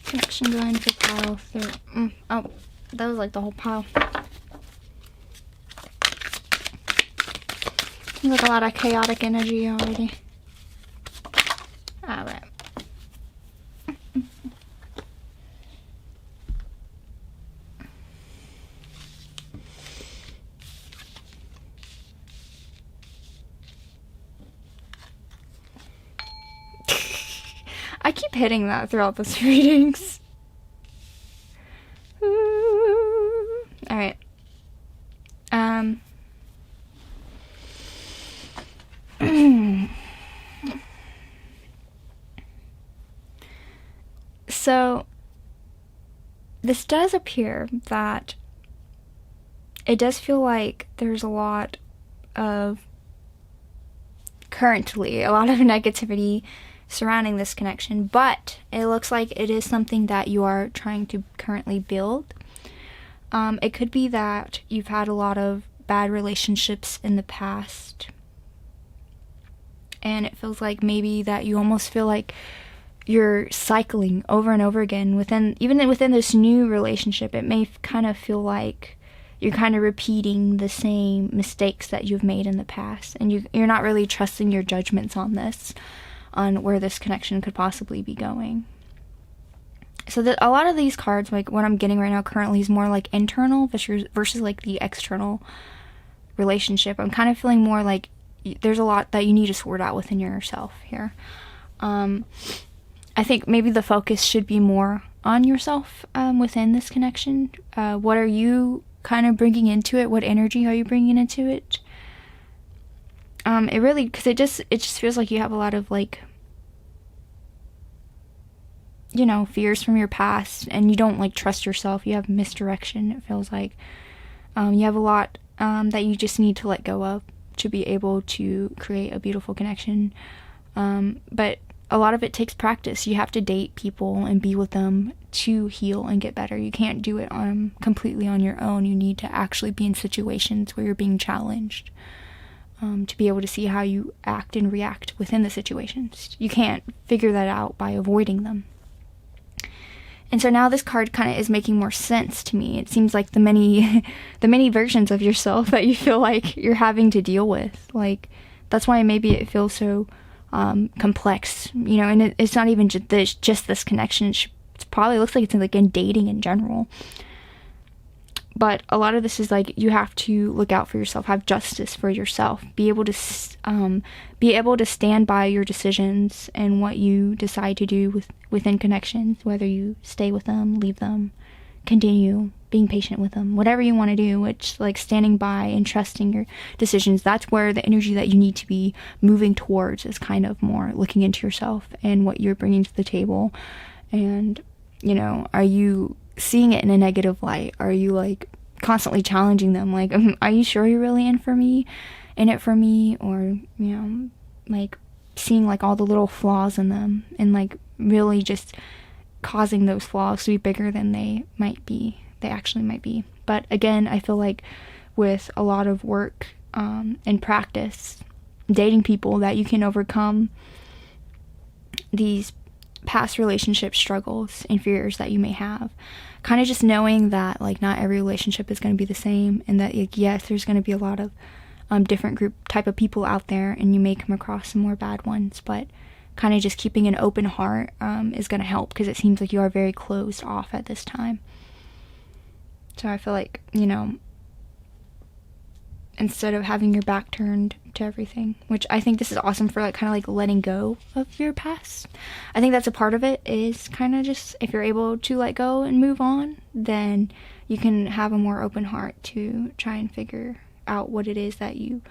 Connection going for pile 3. Oh, that was like the whole pile. Seems like a lot of chaotic energy already. Alright. I keep hitting that throughout this readings. Alright. So, this does appear that it does feel like there's a lot of, currently, a lot of negativity surrounding this connection, but it looks like it is something that you are trying to currently build. It could be that you've had a lot of bad relationships in the past, and it feels like maybe that you almost feel like you're cycling over and over again even within this new relationship. It may kind of feel like you're kind of repeating the same mistakes that you've made in the past, and you're not really trusting your judgments on where this connection could possibly be going. So that a lot of these cards, like what I'm getting right now currently, is more like internal versus like the external relationship. I'm kind of feeling more like there's a lot that you need to sort out within yourself here. I think maybe the focus should be more on yourself within this connection. What are you kind of bringing into it? What energy are you bringing into it? It really, because it just feels like you have a lot of like, you know, fears from your past, and you don't like trust yourself. You have misdirection. It feels like you have a lot that you just need to let go of to be able to create a beautiful connection. But a lot of it takes practice. You have to date people and be with them to heal and get better. You can't do it completely on your own. You need to actually be in situations where you're being challenged to be able to see how you act and react within the situations. You can't figure that out by avoiding them. And so now this card kind of is making more sense to me. It seems like the many versions of yourself that you feel like you're having to deal with. Like, that's why maybe it feels so complex, you know, and it's not even just this connection. It probably looks like it's like in dating in general. But a lot of this is like you have to look out for yourself, have justice for yourself, be able to stand by your decisions and what you decide to do within connections, whether you stay with them, leave them, continue being patient with them, whatever you want to do, which like standing by and trusting your decisions. That's where the energy that you need to be moving towards is kind of more looking into yourself and what you're bringing to the table. And, you know, are you seeing it in a negative light? Are you like constantly challenging them, like, are you sure you're really in it for me? Or, you know, like seeing like all the little flaws in them and like really just causing those flaws to be bigger than they actually might be. But again, I feel like with a lot of work and practice, dating people, that you can overcome these past relationship struggles and fears that you may have. Kind of just knowing that like not every relationship is going to be the same, and that like, yes, there's going to be a lot of different type of people out there, and you may come across some more bad ones, but kind of just keeping an open heart is going to help, because it seems like you are very closed off at this time. So I feel like, you know, instead of having your back turned to everything, which I think this is awesome for like kind of like letting go of your past. I think that's a part of it, is kind of just, if you're able to let go and move on, then you can have a more open heart to try and figure out what it is that you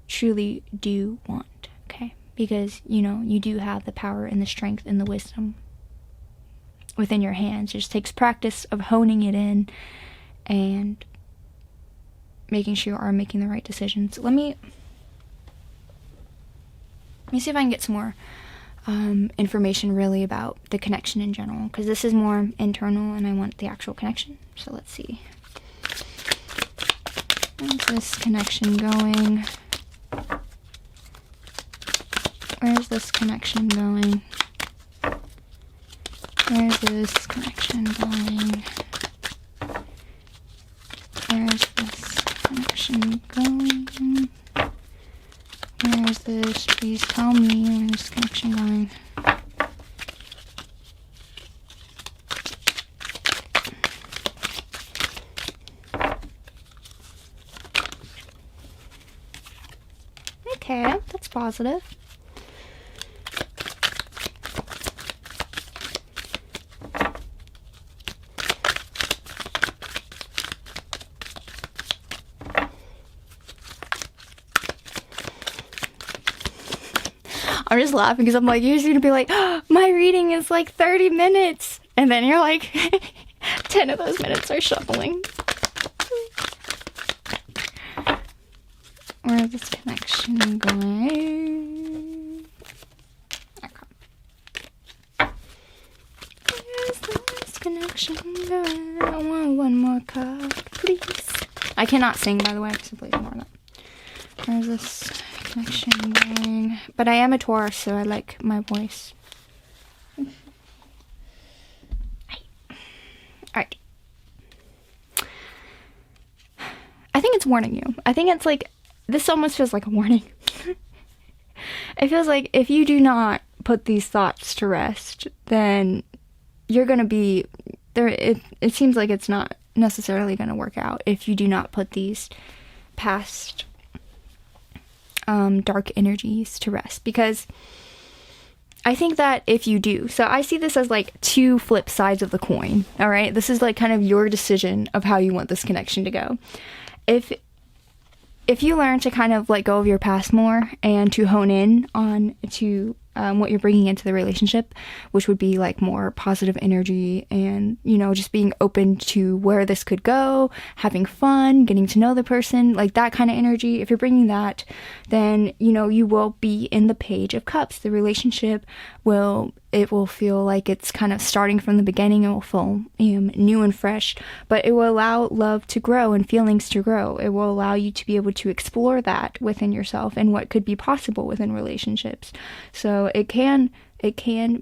truly do want, okay? Because, you know, you do have the power and the strength and the wisdom within your hands. It just takes practice of honing it in and making sure you are making the right decisions. Let me see if I can get some more information really about the connection in general, because this is more internal and I want the actual connection. So let's see. Where's this connection going? Where's this connection going? Where's this connection going? Where's this connection going? Where's this? Please tell me where's this connection going? Okay, that's positive. I'm just laughing because I'm like, you're just gonna be like, oh, my reading is like 30 minutes. And then you're like, 10 of those minutes are shuffling. Where's this connection going? Okay. Where's this connection going? I want one more card, please. I cannot sing, by the way, so please ignore that. Where's this connection going? But I am a Taurus, so I like my voice. Alright. I think it's warning you. I think it's like, this almost feels like a warning. It feels like if you do not put these thoughts to rest, then you're going to be there. It seems like it's not necessarily going to work out if you do not put these past dark energies to rest, because I think that if you do, so I see this as like two flip sides of the coin. All right. This is like kind of your decision of how you want this connection to go. If you learn to kind of let go of your past more and to hone in on to what you're bringing into the relationship, which would be like more positive energy and, you know, just being open to where this could go, having fun, getting to know the person, like that kind of energy. If you're bringing that, then, you know, you will be in the Page of Cups. The relationship will feel like it's kind of starting from the beginning. It will feel new and fresh, but it will allow love to grow and feelings to grow. It will allow you to be able to explore that within yourself and what could be possible within relationships. So it can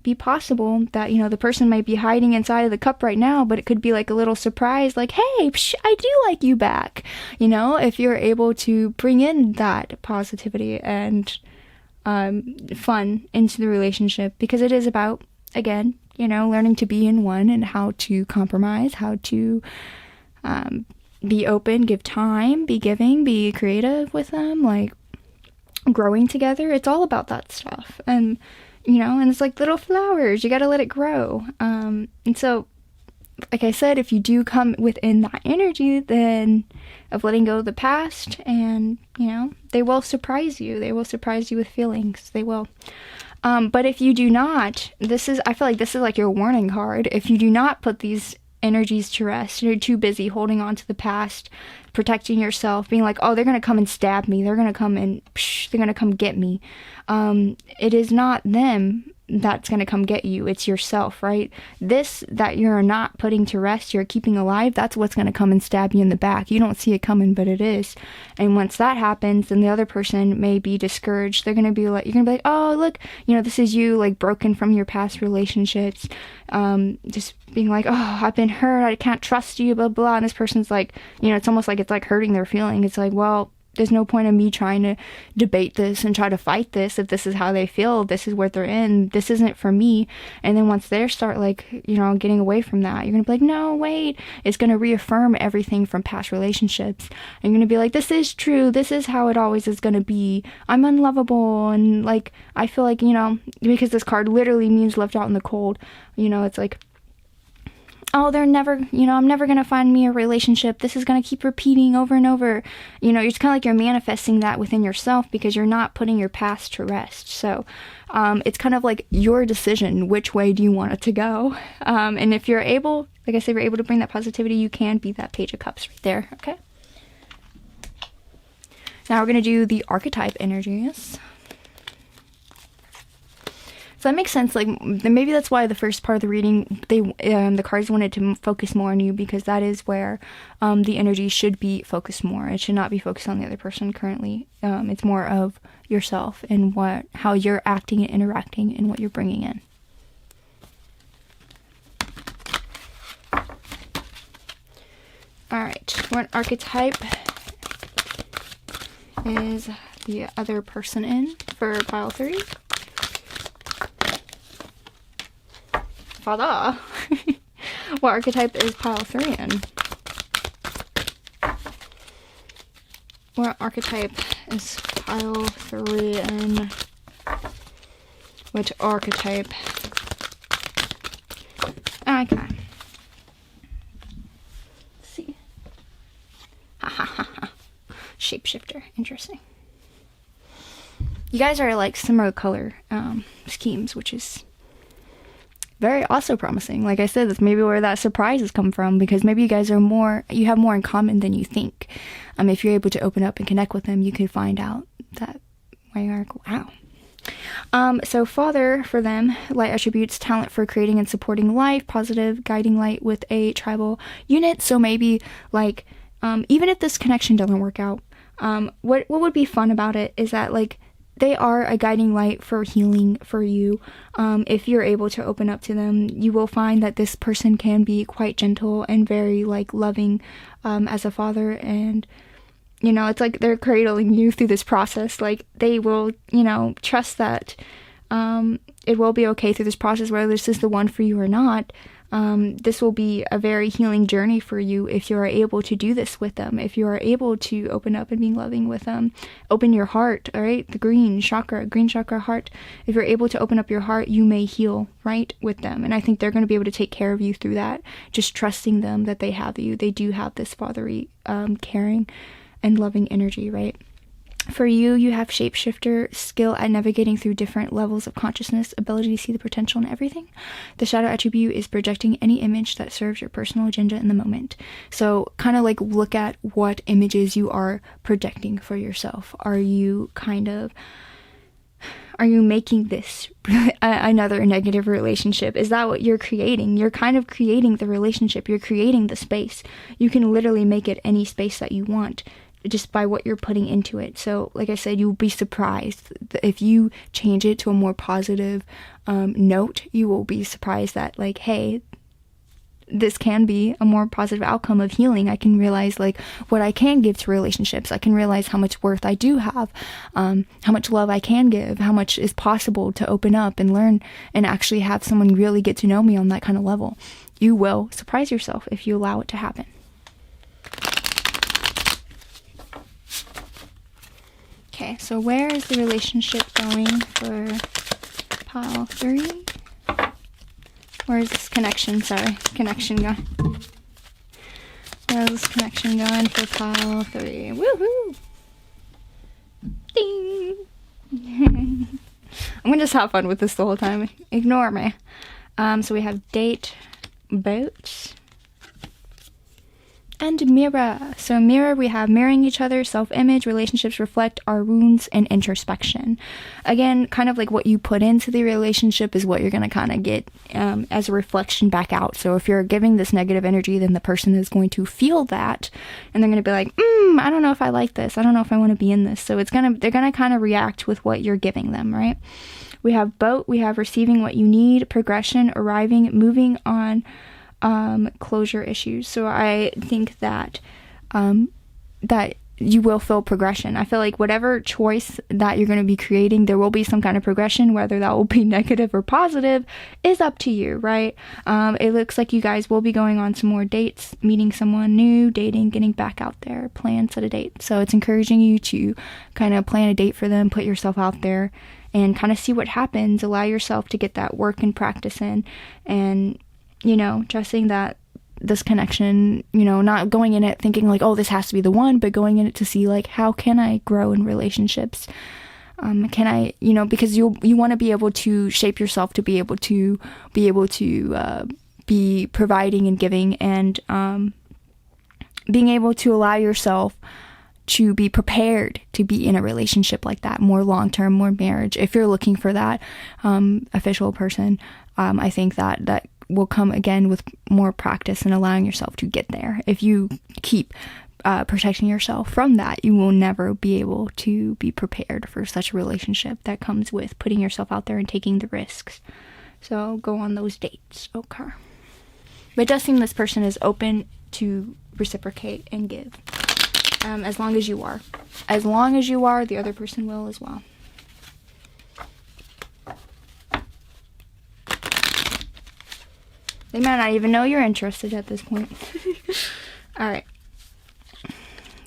be possible that, you know, the person might be hiding inside of the cup right now, but it could be like a little surprise, like, hey, I do like you back. You know, if you're able to bring in that positivity and fun into the relationship, because it is about, again, you know, learning to be in one and how to compromise, how to be open, give time, be giving, be creative with them, like growing together. It's all about that stuff. And, you know, and it's like little flowers, you got to let it grow. And so, like I said, if you do come within that energy, then of letting go of the past, and, you know, they will surprise you. They will surprise you with feelings. They will. But if you do not, I feel like this is like your warning card. If you do not put these energies to rest, you're too busy holding on to the past, protecting yourself, being like, oh, they're going to come and stab me. They're going to come and they're going to come get me. It is not them that's going to come get you. It's yourself, right? This that you're not putting to rest, you're keeping alive, that's what's going to come and stab you in the back. You don't see it coming, but it is. And once that happens, then the other person may be discouraged. They're going to be like, you're going to be like, oh, look, you know, this is you, like, broken from your past relationships. Just being like, oh, I've been hurt, I can't trust you, blah, blah. And this person's like, you know, it's almost like it's like hurting their feeling. It's like, well, there's no point in me trying to debate this and try to fight this. If this is how they feel, this is what they're in, this isn't for me. And then once they start, like, you know, getting away from that, you're gonna be like, no, wait, it's gonna reaffirm everything from past relationships. And you're gonna be like, this is true, this is how it always is gonna be, I'm unlovable. And like, I feel like, you know, because this card literally means left out in the cold, you know, it's like, oh, they're never, you know, I'm never going to find me a relationship. This is going to keep repeating over and over. You know, it's kind of like you're manifesting that within yourself because you're not putting your past to rest. So it's kind of like your decision. Which way do you want it to go? And if you're able, like I said, you're able to bring that positivity, you can be that Page of Cups right there. Okay. Now we're going to do the archetype energies. So that makes sense. Like, maybe that's why the first part of the reading, the cards wanted to focus more on you, because that is where the energy should be focused more. It should not be focused on the other person currently. It's more of yourself and how you're acting and interacting and what you're bringing in. All right, what archetype is the other person in for pile 3? Father. What archetype is pile 3 in? What archetype is pile 3 in? Which archetype? Okay. Let's see. Ha ha ha ha. Shapeshifter. Interesting. You guys are like similar color schemes, which is very also promising. Like I said, that's maybe where that surprise has come from, because maybe you guys are you have more in common than you think. If you're able to open up and connect with them, you could find out that wow. So Father for them, light attributes, talent for creating and supporting life, positive guiding light with a tribal unit. So maybe like even if this connection doesn't work out, what would be fun about it is that like they are a guiding light for healing for you. If you're able to open up to them, you will find that this person can be quite gentle and very like loving as a father. And, you know, it's like they're cradling you through this process. Like they will, you know, trust that it will be okay through this process, whether this is the one for you or not. This will be a very healing journey for you if you are able to do this with them, if you are able to open up and be loving with them. Open your heart, all right? The green chakra heart. If you're able to open up your heart, you may heal, right, with them. And I think they're going to be able to take care of you through that, just trusting them that they have you. They do have this fatherly, caring and loving energy, right? For you, you have shapeshifter, skill at navigating through different levels of consciousness, ability to see the potential in everything. The shadow attribute is projecting any image that serves your personal agenda in the moment. So kind of like look at what images you are projecting for yourself. Are you making this another negative relationship? Is that what you're creating? You're kind of creating the relationship. You're creating the space. You can literally make it any space that you want, just by what you're putting into it. So like I said, you'll be surprised if you change it to a more positive note. You will be surprised that like, hey, this can be a more positive outcome of healing. I can realize like what I can give to relationships. I can realize how much worth I do have, how much love I can give, how much is possible to open up and learn and actually have someone really get to know me on that kind of level. You will surprise yourself if you allow it to happen. Okay, so where is the relationship going for pile 3? Where is this connection? Connection going. Where is this connection going for pile 3? Woohoo! Ding! I'm gonna just have fun with this the whole time. Ignore me. So we have date, boat, and mirror. So mirror, we have mirroring each other, self-image, relationships reflect our wounds, and introspection. Again, kind of like what you put into the relationship is what you're going to kind of get as a reflection back out. So if you're giving this negative energy, then the person is going to feel that, and they're going to be like, I don't know if I like this. I don't know if I want to be in this. So they're going to kind of react with what you're giving them, right? We have boat, we have receiving what you need, progression, arriving, moving on, closure issues. So I think that that you will feel progression. I feel like whatever choice that you're going to be creating, there will be some kind of progression. Whether that will be negative or positive is up to you, right? It looks like you guys will be going on some more dates, meeting someone new, dating, getting back out there, plan, set a date. So it's encouraging you to kind of plan a date for them, put yourself out there and kind of see what happens. Allow yourself to get that work and practice in, and you know, trusting that this connection, you know, not going in it thinking like, oh, this has to be the one, but going in it to see like, how can I grow in relationships? Can I, you know, because you want to be able to shape yourself to be able to be providing and giving, and being able to allow yourself to be prepared to be in a relationship like that, more long-term, more marriage. If you're looking for that official person, I think that will come again with more practice and allowing yourself to get there. If you keep protecting yourself from that, you will never be able to be prepared for such a relationship that comes with putting yourself out there and taking the risks. So go on those dates, okay? But it does seem this person is open to reciprocate and give. As long as you are. As long as you are, the other person will as well. They might not even know you're interested at this point. Alright.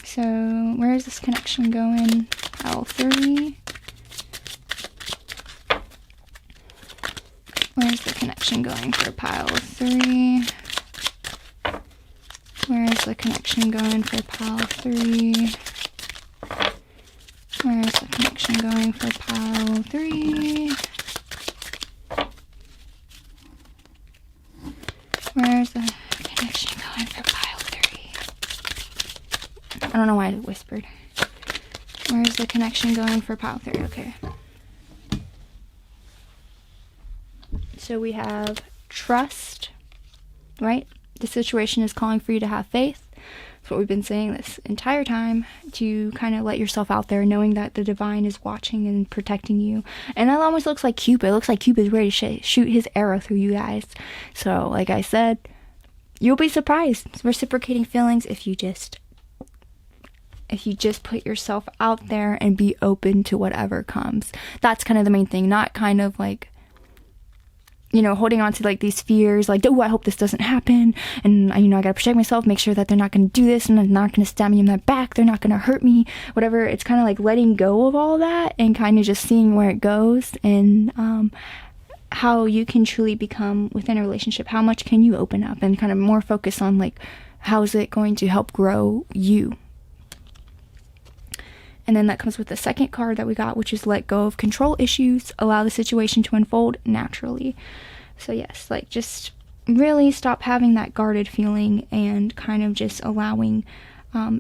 So, where is this connection going? Pile 30. Where's the connection going for pile 3? Where is the connection going for pile 3? Where is the connection going for pile 3? Where's the connection going for pile 3? I don't know why I whispered. Where's the connection going for pile 3? Okay. So we have trust, right? The situation is calling for you to have faith. That's what we've been saying this entire time, to kind of let yourself out there, knowing that the divine is watching and protecting you. And that almost looks like Cupid. It looks like Cupid's ready to shoot his arrow through you guys. So, like I said, you'll be surprised. Reciprocating feelings if you just put yourself out there and be open to whatever comes. That's kind of the main thing, not kind of like, you know, holding on to like these fears, like, oh, I hope this doesn't happen, and I gotta protect myself, make sure that they're not gonna do this, and they're not gonna stab me in the back, they're not gonna hurt me, whatever. It's kind of like letting go of all that and kind of just seeing where it goes, and how you can truly become within a relationship. How much can you open up, and kind of more focus on like, how is it going to help grow you? And then that comes with the second card that we got, which is let go of control issues, allow the situation to unfold naturally. So yes, like just really stop having that guarded feeling and kind of just allowing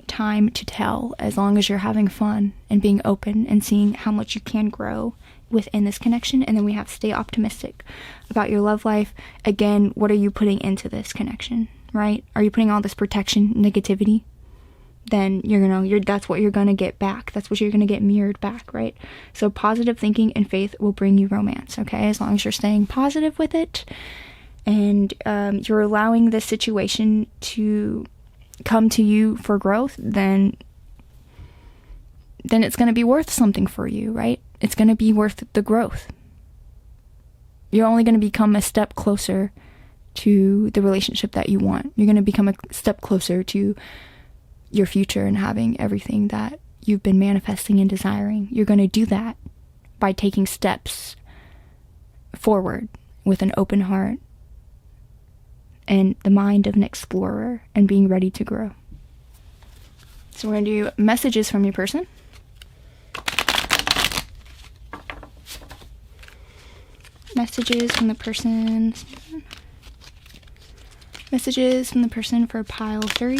time to tell, as long as you're having fun and being open and seeing how much you can grow within this connection. And then we have stay optimistic about your love life. Again, what are you putting into this connection, right? Are you putting all this protection, negativity? Then that's what you're gonna get back. That's what you're gonna get mirrored back, right? So positive thinking and faith will bring you romance, okay? As long as you're staying positive with it, and you're allowing this situation to come to you for growth, then it's gonna be worth something for you, right? It's gonna be worth the growth. You're only gonna become a step closer to the relationship that you want. You're gonna become a step closer to your future and having everything that you've been manifesting and desiring. You're going to do that by taking steps forward with an open heart and the mind of an explorer and being ready to grow. So we're going to do messages from your person. Messages from the person. Messages from the person for pile 3.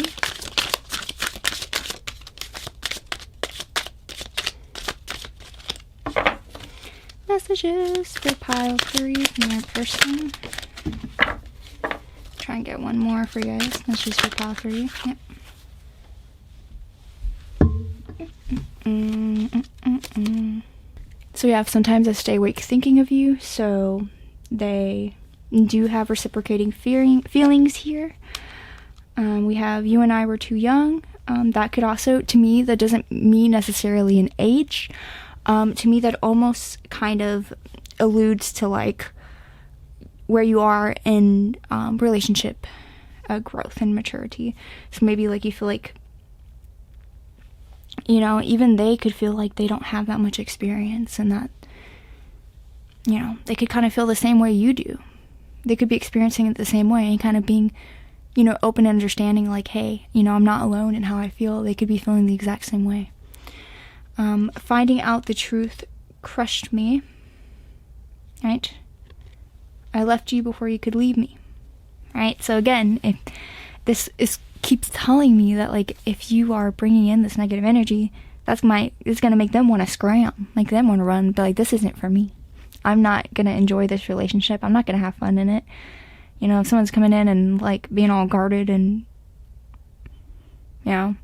Messages for pile 3 from your person. Try and get one more for you guys. Messages for pile 3. Yep. So yeah, sometimes I stay awake thinking of you, so they do have reciprocating feelings here. We have you and I were too young. That could also, to me, that doesn't mean necessarily an age. To me, that almost kind of alludes to like where you are in relationship growth and maturity. So maybe like you feel like, even they could feel like they don't have that much experience, and that, they could kind of feel the same way you do. They could be experiencing it the same way and kind of being, open and understanding, like, hey, I'm not alone in how I feel. They could be feeling the exact same way. Finding out the truth crushed me, right? I left you before you could leave me, right? So again, if this is keeps telling me that, like, if you are bringing in this negative energy, it's going to make them want to scram, make them want to run, but like, this isn't for me. I'm not going to enjoy this relationship. I'm not going to have fun in it. You know, if someone's coming in and like being all guarded and, you know,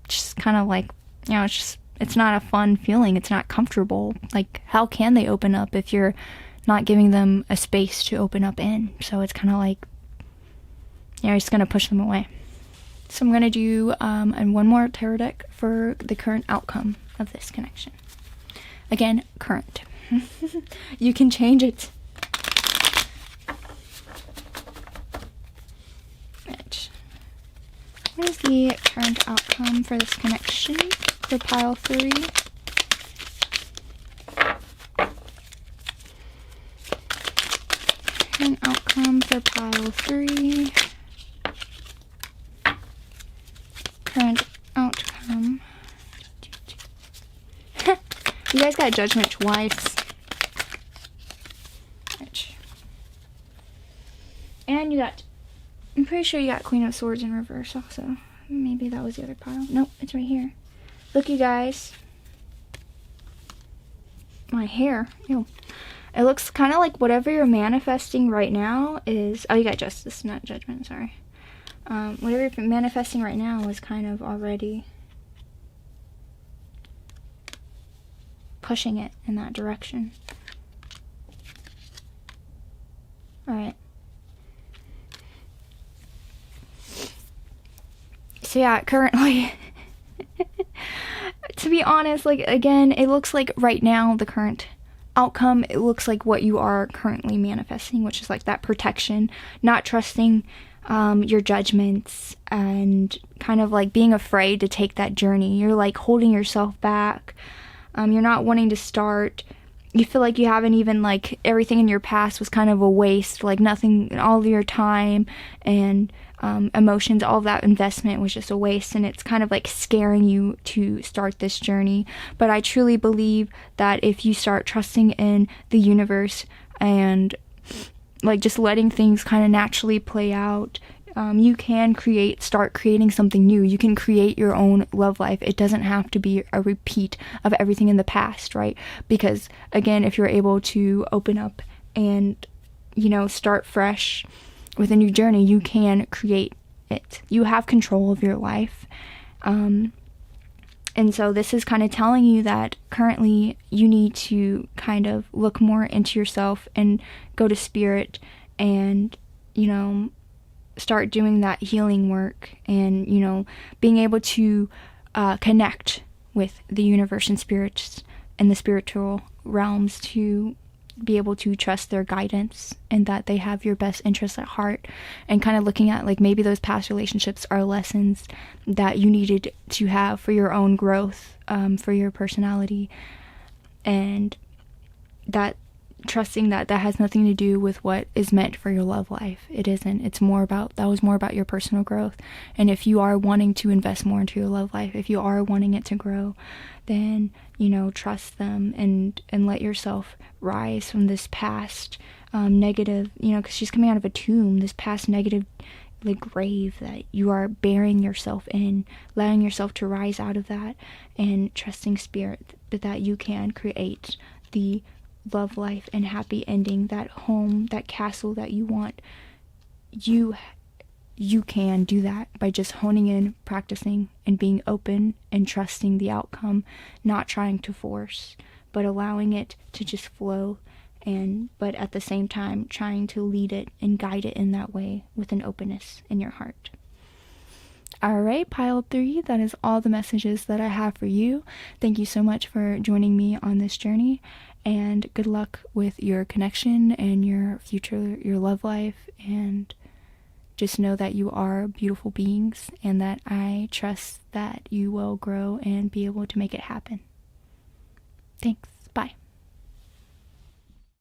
just kind of like, you know, it's not a fun feeling. It's not comfortable. Like, how can they open up if you're not giving them a space to open up in? So it's kind of like, you're just going to push them away. So I'm going to do one more tarot deck for the current outcome of this connection. Again, current. You can change it. Right. What is the current outcome for this connection for pile 3? Current outcome for pile 3. Current outcome. You guys got judgment twice. And you got, I'm pretty sure you got Queen of Swords in reverse also. Maybe that was the other pile. Nope, it's right here. Look, you guys. My hair. Ew. It looks kind of like whatever you're manifesting right now is, oh, you got Justice, not Judgment, sorry. Whatever you're manifesting right now is kind of already pushing it in that direction. Alright. So yeah, currently, to be honest, like, again, it looks like right now, the current outcome, it looks like what you are currently manifesting, which is like that protection, not trusting your judgments, and kind of like being afraid to take that journey. You're like holding yourself back. You're not wanting to start. You feel like you haven't even, like, everything in your past was kind of a waste, like nothing, all of your time and emotions, all of that investment was just a waste, and it's kind of like scaring you to start this journey. But I truly believe that if you start trusting in the universe and like just letting things kind of naturally play out, you can start creating something new. You can create your own love life. It doesn't have to be a repeat of everything in the past, right? Because again, if you're able to open up and, you know, start fresh with a new journey, you can create it. You have control of your life. And so this is kind of telling you that currently you need to kind of look more into yourself and go to spirit and, you know, start doing that healing work and, you know, being able to connect with the universe and spirits and the spiritual realms to be able to trust their guidance and that they have your best interests at heart, and kind of looking at like maybe those past relationships are lessons that you needed to have for your own growth, for your personality, and that trusting that has nothing to do with what is meant for your love life. It isn't. It's more about, that was more about your personal growth. And if you are wanting to invest more into your love life, if you are wanting it to grow, then, you know, trust them and let yourself rise from this past negative, you know, because she's coming out of a tomb, this past negative like grave that you are burying yourself in, allowing yourself to rise out of that and trusting spirit that you can create the love life and happy ending, that home, that castle that you want. You can do that by just honing in, practicing, and being open and trusting the outcome, not trying to force, but allowing it to just flow, but at the same time trying to lead it and guide it in that way with an openness in your heart. Alright, pile 3, that is all the messages that I have for you. Thank you so much for joining me on this journey, and good luck with your connection and your future, your love life, and just know that you are beautiful beings and that I trust that you will grow and be able to make it happen. Thanks.